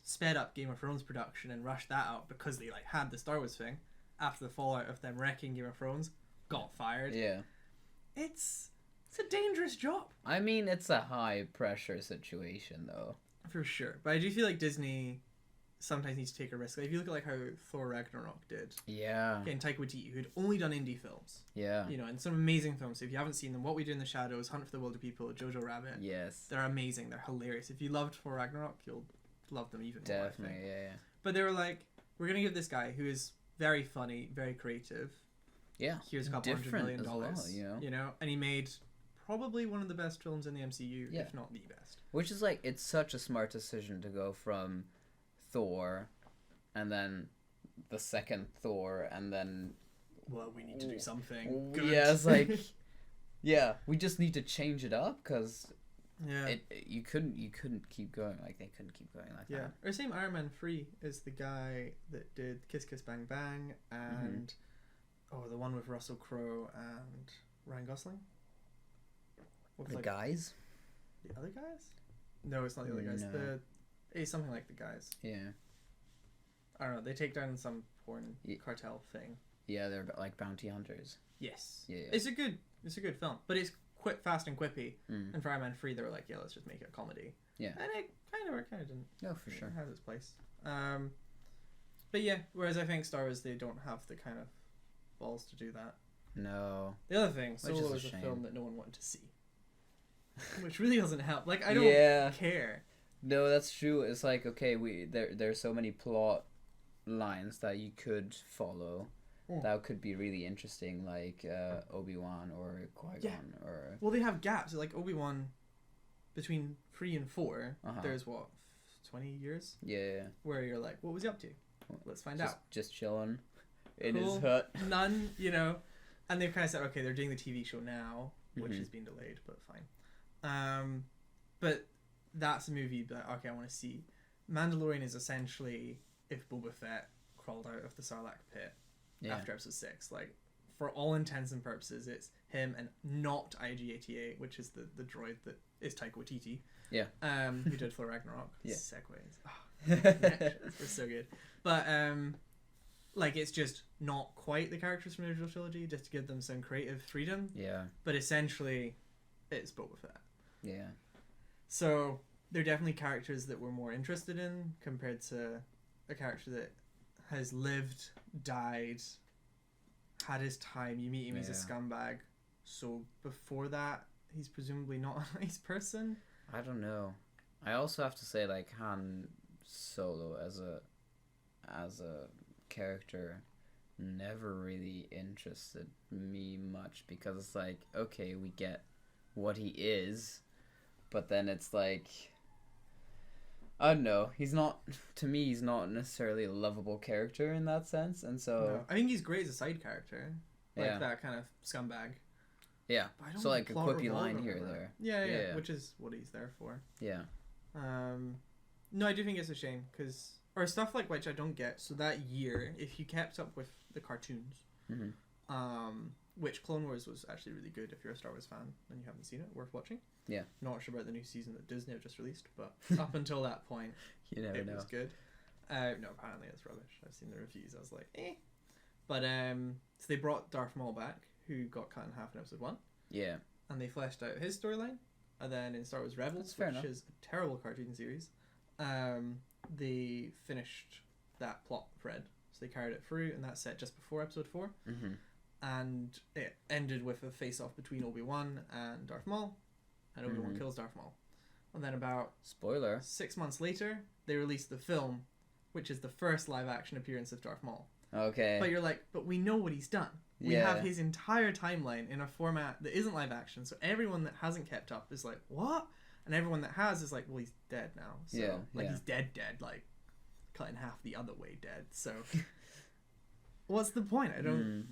sped up Game of Thrones production and rushed that out because they like had the Star Wars thing. After the fallout of them wrecking Game of Thrones, got fired. It's a dangerous job. I mean, it's a high pressure situation though. For sure, but I do feel like Disney sometimes needs to take a risk. Like, if you look at like how Thor Ragnarok did. Yeah. Again, Taika Waititi, who'd only done indie films. Yeah. You know, and some amazing films. So if you haven't seen them, What We Do in the Shadows, Hunt for the Wilder People, Jojo Rabbit. Yes. They're amazing. They're hilarious. If you loved Thor Ragnarok, you'll love them even more. Definitely, yeah. But they were like, we're gonna give this guy who is very funny, very creative. Yeah. Here's a couple $100 million. Well, you know, and he made probably one of the best films in the MCU, if not the best. Which is like, it's such a smart decision to go from Thor, and then the second Thor, and then... Well, we need to do something good. Yeah, it's like... yeah, we just need to change it up, because... Yeah. You couldn't keep going, like, they couldn't keep going like that. Or same Iron Man 3 is the guy that did Kiss Kiss Bang Bang, and... the one with Russell Crowe and Ryan Gosling? The guys? The other guys? No, it's not the other guys. No. It's something like the guys. Yeah. I don't know. They take down some porn cartel thing. Yeah, they're like bounty hunters. Yes. Yeah. It's a good film, but it's fast and quippy. And for Iron Man 3, they were like, yeah, let's just make it a comedy. Yeah. And it kind of didn't. No, for sure. It has its place. But yeah, whereas I think Star Wars, they don't have the kind of balls to do that. No. The other thing, Solo is a film that no one wanted to see. Which really doesn't help. Like, I don't care. No, that's true. It's like, okay, there's so many plot lines that you could follow that could be really interesting, like Obi-Wan or Qui-Gon or... Well, they have gaps. Like, Obi-Wan, between 3 and 4, there's, 20 years? Yeah. Where you're like, what was he up to? Let's find out. Just chilling in his hut. None, you know. And they've kind of said, okay, they're doing the TV show now, which has been delayed, but fine. But that's a movie that, okay, I want to see. Mandalorian is essentially if Boba Fett crawled out of the Sarlacc pit after episode 6. Like, for all intents and purposes, it's him and not IG-88, which is the droid that is Taika Waititi. Yeah. Who did Thor Ragnarok. Yeah. Segues. They're so good. But, like, it's just not quite the characters from the original trilogy, just to give them some creative freedom. Yeah. But essentially, it's Boba Fett. Yeah. So, they're definitely characters that we're more interested in compared to a character that has lived, died, had his time. You meet him as a scumbag. So, before that, he's presumably not a nice person. I don't know. I also have to say, like, Han Solo as a character never really interested me much, because it's like, okay, we get what he is, but then it's like, I don't know, to me he's not necessarily a lovable character in that sense, and so... No. I think he's great as a side character. Like that kind of scumbag. Yeah, so like a quippy line here or there. Yeah, which is what he's there for. Yeah. No, I do think it's a shame, because... Or stuff like which I don't get. So that year, if you kept up with the cartoons, which Clone Wars was actually really good if you're a Star Wars fan and you haven't seen it, worth watching. Yeah. Not sure about the new season that Disney have just released, but up until that point, it was good. No, apparently it's rubbish. I've seen the reviews. I was like, eh. But so they brought Darth Maul back, who got cut in half in episode 1. Yeah. And they fleshed out his storyline. And then in Star Wars Rebels, which is a terrible cartoon series, they finished that plot thread. So they carried it through, and that's set just before episode 4. And it ended with a face-off between Obi-Wan and Darth Maul, and Obi-Wan kills Darth Maul. And then about... Spoiler. 6 months later, they released the film, which is the first live-action appearance of Darth Maul. Okay. But you're like, but we know what he's done. We have his entire timeline in a format that isn't live-action, so everyone that hasn't kept up is like, what? And everyone that has is like, well, he's dead now. So, he's dead, like, cut in half the other way dead. So, what's the point? I don't,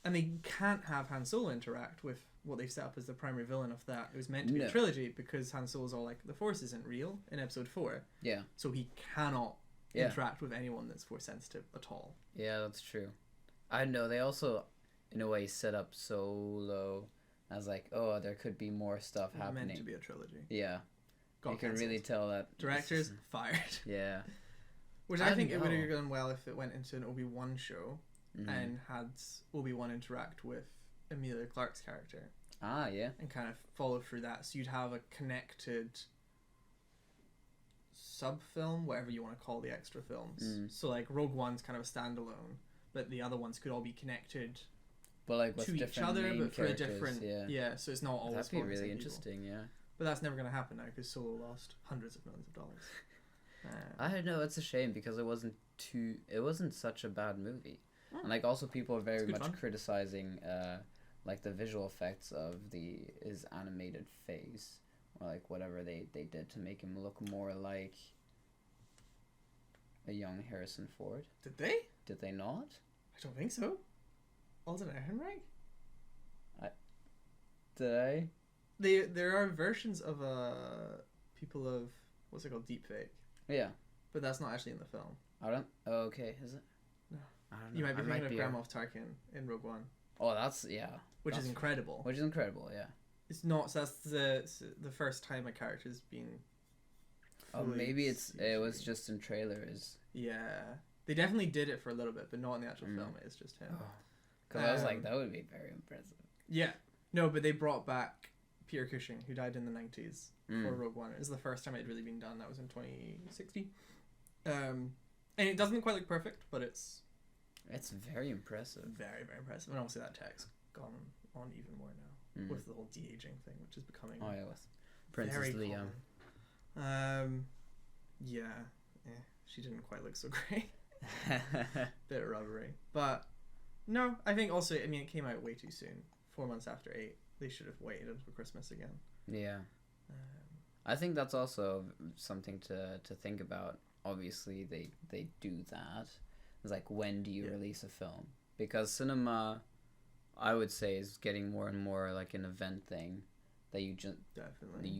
and they can't have Han Solo interact with what they've set up as the primary villain of that. It was meant to be a trilogy, because Han Solo's all like, the Force isn't real in episode 4. Yeah. So he cannot interact with anyone that's Force sensitive at all. Yeah, that's true. I know, they also, in a way, set up Solo as like, oh, there could be more stuff happening. Meant to be a trilogy. Yeah. You can really tell that. Directors fired. Yeah. Which I think it would have gone well if it went into an Obi-Wan show and had Obi-Wan interact with Emilia Clarke's character. Yeah. And kind of follow through that. So you'd have a connected sub-film, whatever you want to call the extra films. So like Rogue One's kind of a standalone, but the other ones could all be connected but like with to each other, but for a different... Yeah, so it's not always... That'd be really interesting, yeah. But that's never going to happen now, because Solo lost hundreds of millions of dollars. I don't know, it's a shame, because it wasn't such a bad movie. And like also people are very much criticizing like the visual effects of his animated face, or like whatever they did to make him look more like a young Harrison Ford. Did they? Did they not? I don't think so. Alden Ehrenreich? Did I? There are versions of people of what's it called, deepfake. Yeah. But that's not actually in the film. I don't. Oh, okay, is it? No. I don't know. You might be thinking of Grand Moff Tarkin in Rogue One. Oh, that's Which is incredible. Which is incredible, yeah. It's not. So that's the first time a character's been. Oh, maybe it was just in trailers. Yeah, they definitely did it for a little bit, but not in the actual film. It's just him. Because I was like, that would be very impressive. Yeah, no, but they brought back Peter Cushing, who died in the 90s for Rogue One. It was the first time it had really been done. That was in 2016. And it doesn't quite look perfect, but it's very impressive. Very, very impressive. And obviously that tech's gone on even more now with the whole de-aging thing, which is becoming with Princess Leia. She didn't quite look so great. Bit rubbery. But no, I think also, I mean, it came out way too soon. 4 months after 8. They should have waited until Christmas again. Yeah. I think that's also something to think about. Obviously, they do that. It's like, when do you release a film? Because cinema, I would say, is getting more and more like an event thing that you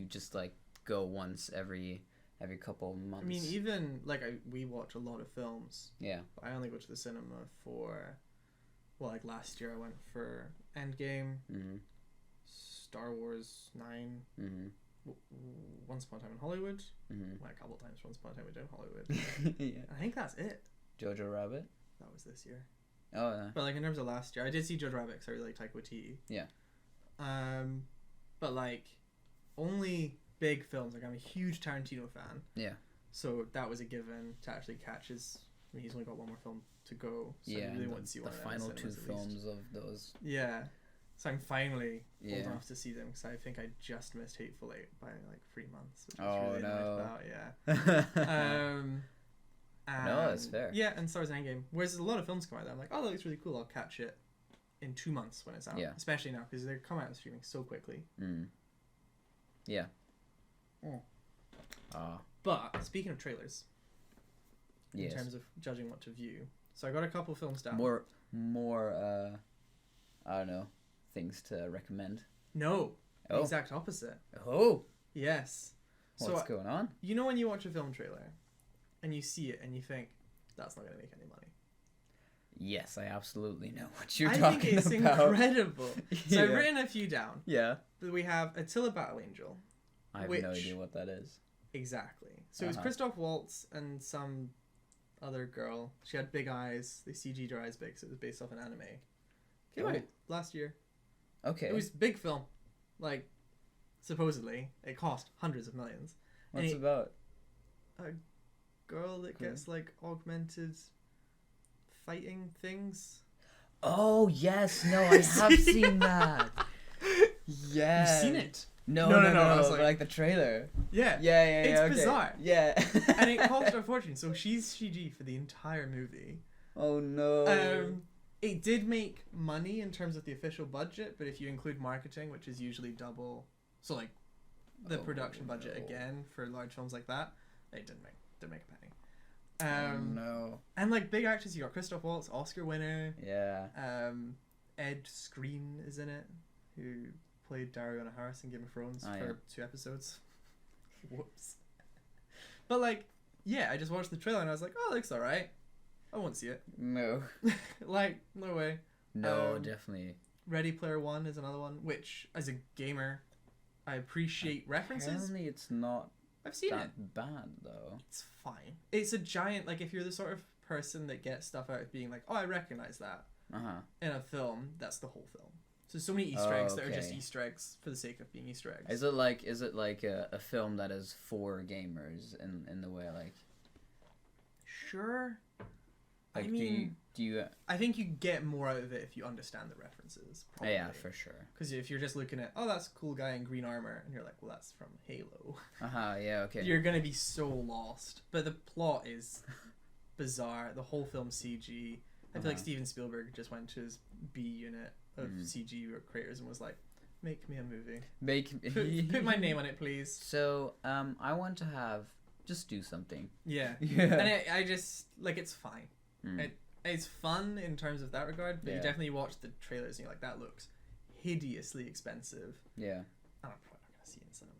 just like go once every couple months. I mean, even like we watch a lot of films. Yeah. But I only go to the cinema for, well, like last year I went for Endgame, Star Wars 9, Once Upon a Time in Hollywood, like a couple of times Once Upon a Time in Hollywood. Yeah. I think that's it. Jojo Rabbit? That was this year. Oh, yeah. But like in terms of last year, I did see Jojo Rabbit because I really like Taika Waititi. Yeah. But like only big films. Like I'm a huge Tarantino fan. Yeah. So that was a given to actually catch his. I mean, he's only got one more film to go. So I really want to see one of them. The final 2 films of those. Yeah. So I'm finally old enough to see them because I think I just missed Hateful Eight by like 3 months, which I was really annoyed about. Yeah. No, that's fair. Yeah, and Star Wars Endgame. Whereas a lot of films come out that I'm like, oh, that looks really cool. I'll catch it in 2 months when it's out. Yeah. Especially now because they come out and streaming so quickly. Yeah. But speaking of trailers, in terms of judging what to view, so I got a couple films down. More. I don't know, things to recommend. No, the exact opposite. Oh. Yes. What's going on? You know when you watch a film trailer, and you see it and you think that's not going to make any money. Yes, I absolutely know what you're talking about. I think it's incredible. So I've written a few down. Yeah. We have Attila Battle Angel. I have no idea what that is. Exactly. So it was Christoph Waltz and some other girl. She had big eyes. They CG'd her eyes big, so it was based off an anime. Came out last year. Okay. It was a big film. Like, supposedly. It cost hundreds of millions. What's it about? A girl that gets, like, augmented fighting things. Oh, yes. No, I have seen that. Yeah. You've seen it? No. Like the trailer. Yeah. Yeah. It's bizarre. Yeah. And it cost a fortune. So she's CG for the entire movie. Oh, no. It did make money in terms of the official budget, but if you include marketing, which is usually double, so like the production budget again for large films like that, it didn't make a penny. No. And like big actors, you got Christoph Waltz, Oscar winner. Yeah. Ed Skrein is in it, who played Dario Naharis in Game of Thrones for 2 episodes. Whoops. But like, yeah, I just watched the trailer and I was like, oh, it looks alright. I won't see it. No. Like, no way. No, definitely. Ready Player One is another one, which, as a gamer, I appreciate references. Apparently it's not I've seen that it. bad, though. It's fine. It's a giant, like, if you're the sort of person that gets stuff out of being like, oh, I recognize that in a film, that's the whole film. So many Easter eggs that are just okay. Easter eggs for the sake of being Easter eggs. Is it like a film that is for gamers in the way like? Sure. Like, I mean, do you? I think you get more out of it if you understand the references. Probably. Yeah, for sure. Because if you're just looking at, oh, that's a cool guy in green armor, and you're like, well, that's from Halo. Yeah, okay. You're gonna be so lost. But the plot is bizarre. The whole film CG. I feel like Steven Spielberg just went to his B unit of CG creators and was like, make me a movie. Put my name on it, please. So, I want to just do something. Yeah. Yeah. And I just, like, it's fine. It's fun in terms of that regard, but you definitely watch the trailers and you're like, that looks hideously expensive. Yeah. I'm probably not going to see it in cinema.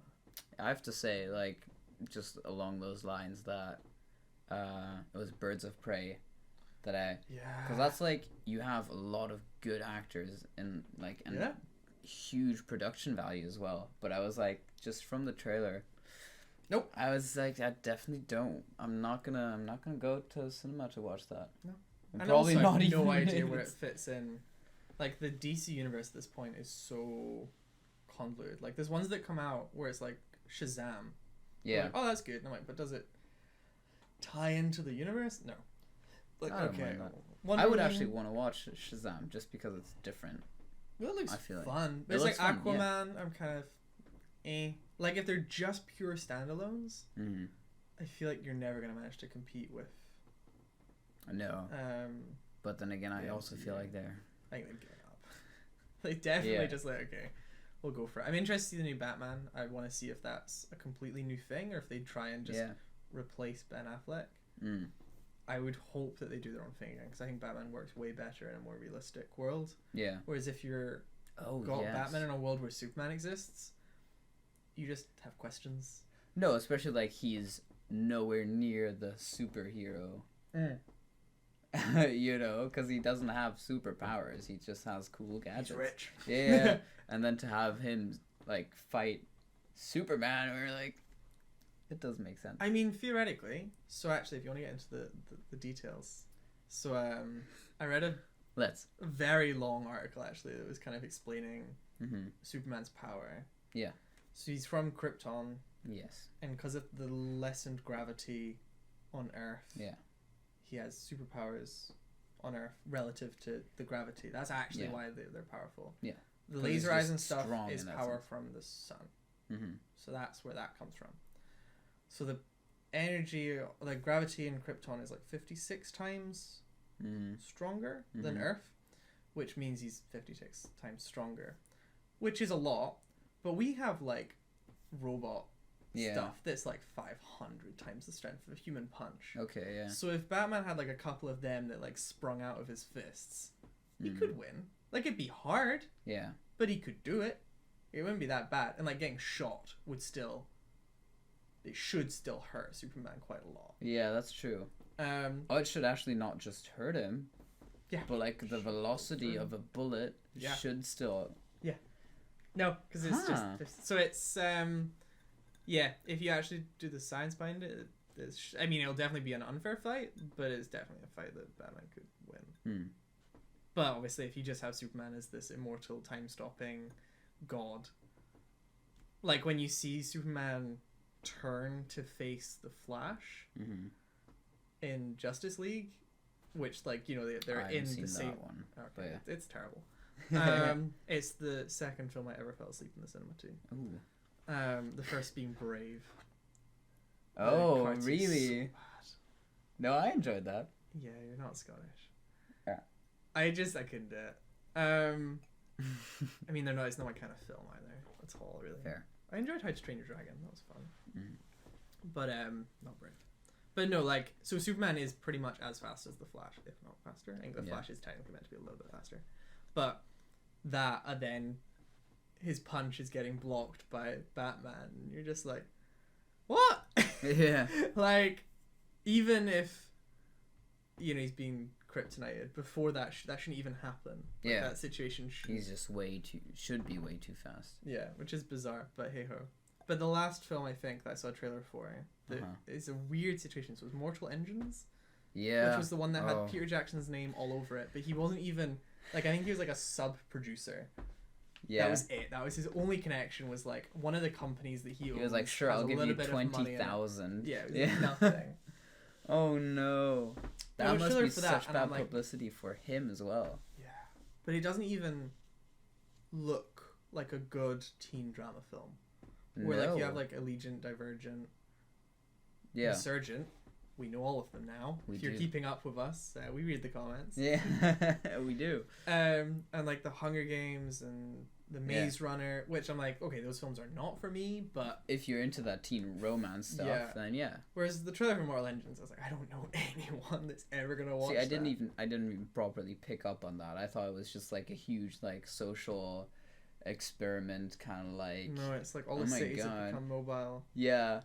I have to say, like, just along those lines that it was Birds of Prey that because that's like, you have a lot of good actors and huge production value as well, but I was like, just from the trailer, nope. I was like, I definitely don't. I'm not gonna go to cinema to watch that. No. I'm and probably also not even no idea where it fits in. Like, the DC universe at this point is so convoluted. Like, there's ones that come out where it's like Shazam. Yeah. Like, oh, that's good. And I'm like, but does it tie into the universe? No. Like, I don't okay. I would actually want to watch Shazam just because it's different. Well, it looks fun. Like But it's like fun, Aquaman, I'm kind of Like, if they're just pure standalones, I feel like you're never going to manage to compete with. No. But then again, I also feel like I think they've given up. They definitely just like, okay, we'll go for it. I'm interested to see the new Batman. I want to see if that's a completely new thing or if they try and just replace Ben Affleck. I would hope that they do their own thing again, because I think Batman works way better in a more realistic world. Yeah. Whereas if you're Batman in a world where Superman exists, you just have questions. No, especially like he's nowhere near the superhero. You know, because he doesn't have superpowers. He just has cool gadgets. He's rich. Yeah. And then to have him like fight Superman, or like, it does make sense. I mean, theoretically. So actually, if you want to get into the details, so I read a very long article actually that was kind of explaining Superman's power. Yeah. So he's from Krypton. Yes. And because of the lessened gravity on Earth. Yeah. He has superpowers on Earth relative to the gravity. That's actually why they're powerful. Yeah. The laser eyes and stuff is power from the sun. So that's where that comes from. So the energy, like gravity in Krypton is like 56 times stronger than Earth, which means he's 56 times stronger, which is a lot. But we have like robot stuff that's like 500 times the strength of a human punch. Okay, yeah. So if Batman had like a couple of them that like sprung out of his fists, he could win. Like, it'd be hard. Yeah. But he could do it. It wouldn't be that bad. And like getting shot would still... It should still hurt Superman quite a lot. Yeah, that's true. It should actually not just hurt him. Yeah. But like the velocity of a bullet should still... Yeah. No, because it's just... So it's... Yeah, if you actually do the science behind it, I mean, it'll definitely be an unfair fight, but it's definitely a fight that Batman could win. But obviously, if you just have Superman as this immortal, time-stopping god, like when you see Superman turn to face the Flash in Justice League, which, like, you know, they're in the same one. Okay, yeah. It's terrible. It's the second film I ever fell asleep in the cinema to. Ooh. The first being Brave. Oh, really? So no, I enjoyed that. Yeah, you're not Scottish. Yeah. I couldn't do it. I mean, it's not my kind of film either. That's all, really. Fair. I enjoyed How to Train Your Dragon. That was fun. But, not Brave. But no, like, so Superman is pretty much as fast as the Flash, if not faster. I think the Flash is technically meant to be a little bit faster. But that, and then his punch is getting blocked by Batman, and you're just like, what? Yeah. Like, even if, you know, he's being kryptonited, before that shouldn't even happen. Like, that situation he's just should be way too fast. Yeah, which is bizarre, but hey ho. But the last film I think that I saw a trailer for is a weird situation. So it was Mortal Engines. Yeah. Which was the one that had Peter Jackson's name all over it, but he wasn't even, like, I think he was like a sub-producer. Yeah. That was it. That was his only connection. Was like one of the companies that he owns. He was like, sure, I'll give you 20,000. Yeah, it was nothing. Oh no, that must be such bad like, publicity for him as well. Yeah, but it doesn't even look like a good teen drama film. Where like you have like Allegiant, Divergent, Insurgent. We know all of them now. If you're keeping up with us, we read the comments. Yeah, we do. And like the Hunger Games and the Maze Runner, which I'm like, okay, those films are not for me, but if you're into that teen romance stuff, then yeah. Whereas the trailer for Mortal Engines, I was like, I don't know anyone that's ever gonna watch. See, I didn't even properly pick up on that. I thought it was just like a huge like social experiment, kind of like. No, it's like all the cities have become mobile. Yeah.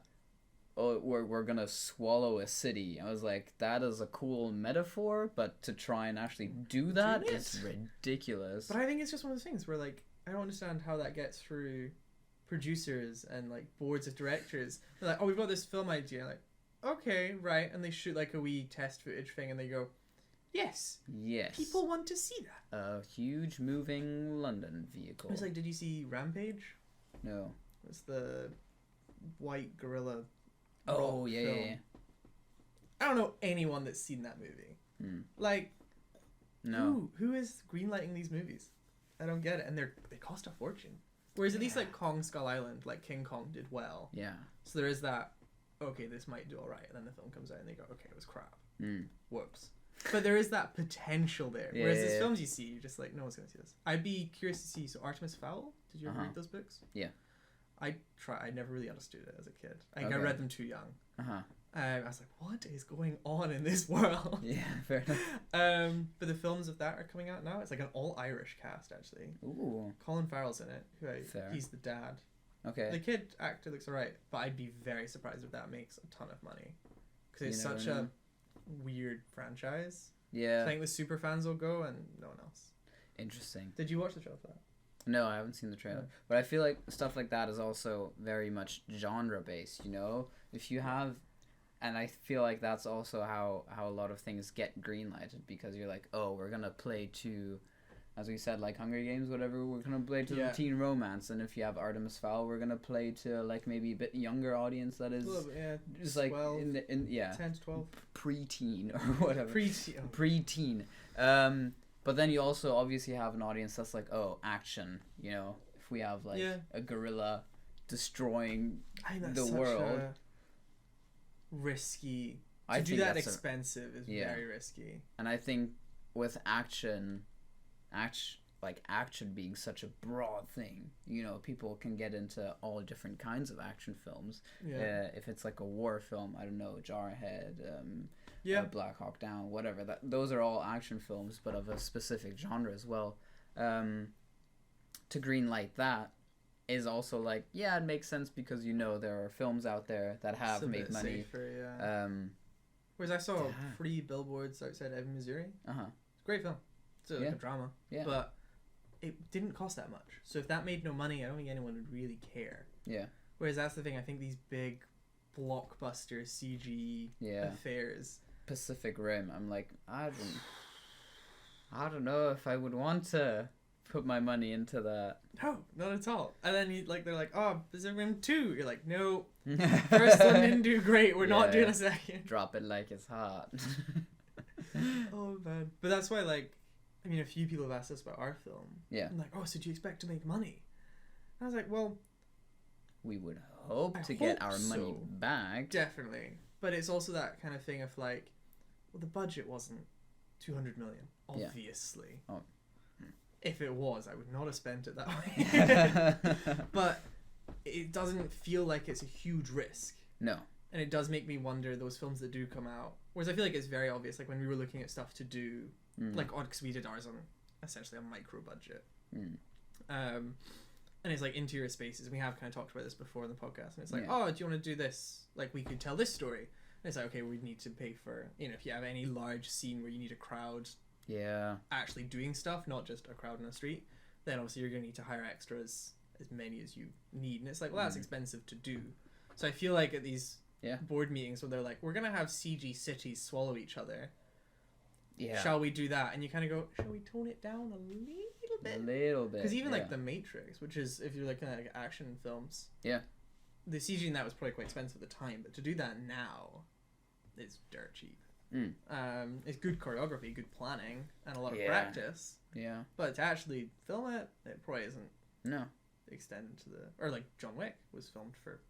Oh, we're gonna swallow a city. I was like, that is a cool metaphor, but to try and actually do that is ridiculous. But I think it's just one of those things where like I don't understand how that gets through producers and like boards of directors. They're like, oh, we've got this film idea. Like, okay, right, and they shoot like a wee test footage thing, and they go, yes, people want to see that. A huge moving London vehicle. It's like, did you see Rampage? No. It's the white gorilla. Oh yeah. I don't know anyone that's seen that movie. Like, no. Who is greenlighting these movies? I don't get it, and they cost a fortune. Whereas at least like Kong Skull Island, like King Kong did well. Yeah. So there is that. Okay, this might do all right, and then the film comes out and they go, okay, it was crap. Whoops. But there is that potential there. Whereas these films you see, you're just like, no one's gonna see this. I'd be curious to see. So Artemis Fowl. Did you ever read those books? Yeah. I never really understood it as a kid. I think I read them too young. I was like, what is going on in this world? Yeah, fair enough. But the films of that are coming out now. It's like an all Irish cast actually. Ooh. Colin Farrell's in it. He's the dad. Okay. The kid actor looks alright, but I'd be very surprised if that makes a ton of money, because it's such a weird franchise. Yeah. I think the super fans will go and no one else. Interesting. Did you watch the trailer for that? No, I haven't seen the trailer. But I feel like stuff like that is also very much genre based, you know? If you have, and I feel like that's also how a lot of things get greenlighted, because you're like, oh, we're gonna play to, as we said, like Hunger Games, whatever, we're gonna play to the teen romance, and if you have Artemis Fowl, we're gonna play to like maybe a bit younger audience that is just like 12, in 10 to 12 preteen or whatever. Preteen. But then you also obviously have an audience that's like, oh, action, you know, if we have like a gorilla destroying the world. Risky. To do that expensive is very risky. And I think with action being such a broad thing, you know, people can get into all different kinds of action films. If it's like a war film, I don't know, Jarhead, Black Hawk Down, whatever. Those are all action films, but of a specific genre as well. To greenlight that is also like, it makes sense, because you know there are films out there that have made money. Safer, whereas I saw 3 Billboards Outside Ebbing, Missouri. It's a great film. It's like a drama, but it didn't cost that much. So if that made no money, I don't think anyone would really care. Yeah. Whereas that's the thing. I think these big blockbuster CG affairs. Pacific Rim. I'm like, I don't know if I would want to put my money into that. No, not at all. And then they're like, oh, Pacific Rim 2. You're like, no. First one didn't do great. We're not doing a second. Drop it like it's hot. Oh man. But that's why, like, I mean, a few people have asked us about our film. Yeah. I'm like, oh, so do you expect to make money? And I was like, well, we would hope to get our money back. Definitely. But it's also that kind of thing of like, well, the budget wasn't 200 million, obviously. Oh. If it was, I would not have spent it that way. But it doesn't feel like it's a huge risk. No. And it does make me wonder, those films that do come out, whereas I feel like it's very obvious, like when we were looking at stuff to do, like, because we did ours on essentially a micro budget. And it's like interior spaces. We have kind of talked about this before in the podcast. And it's like, oh, do you want to do this? Like, we could tell this story. And it's like, okay, we'd need to pay for, you know, if you have any large scene where you need a crowd actually doing stuff, not just a crowd in a street, then obviously you're going to need to hire extras, as many as you need. And it's like, well, that's expensive to do. So I feel like at these board meetings where they're like, we're going to have CG cities swallow each other, Yeah. Shall we do that? And you kind of go, shall we tone it down a little bit? A little bit. Because even like The Matrix, which is, if you're looking at like action films, yeah, the CG in that was probably quite expensive at the time, but to do that now, it's dirt cheap. It's good choreography, good planning, and a lot of practice. Yeah. But to actually film it, it probably isn't. No. Extended to the, or like John Wick was filmed for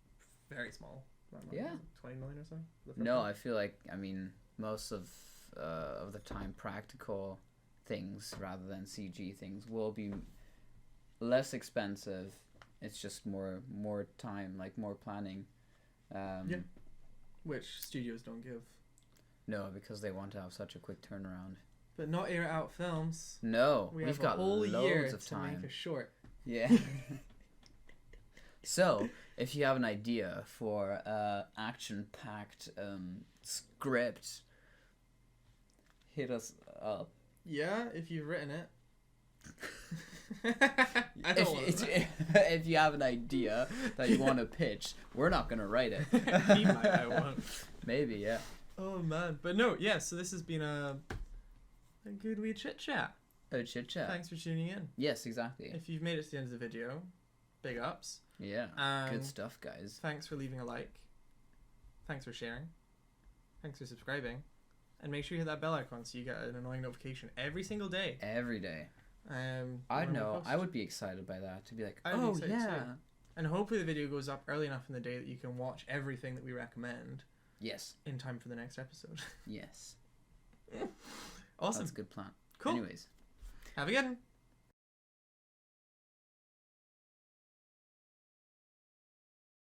very small. Yeah. 20 million or so. No, I feel like, I mean, most of the time practical things rather than CG things will be less expensive. It's just more time, like more planning. Yeah. Which studios don't give. No, because they want to have such a quick turnaround. But not air out films. No, we've got a whole loads year of time to make a short. Yeah. So, if you have an idea for action-packed script, hit us up. Yeah, if you've written it. If you have an idea that you want to pitch, we're not going to write it. He might, I won't. Maybe, yeah. Oh, man. But no, yeah, so this has been a good wee chit-chat. A chit-chat. Thanks for tuning in. Yes, exactly. If you've made it to the end of the video, big ups. Yeah, good stuff, guys. Thanks for leaving a like. Thanks for sharing. Thanks for subscribing. And make sure you hit that bell icon so you get an annoying notification every single day. Every day. I know. I would be excited by that. To be like, oh, yeah. Too. And hopefully the video goes up early enough in the day that you can watch everything that we recommend. Yes. In time for the next episode. Yes. Awesome. That's a good plan. Cool. Anyways. Have a good one.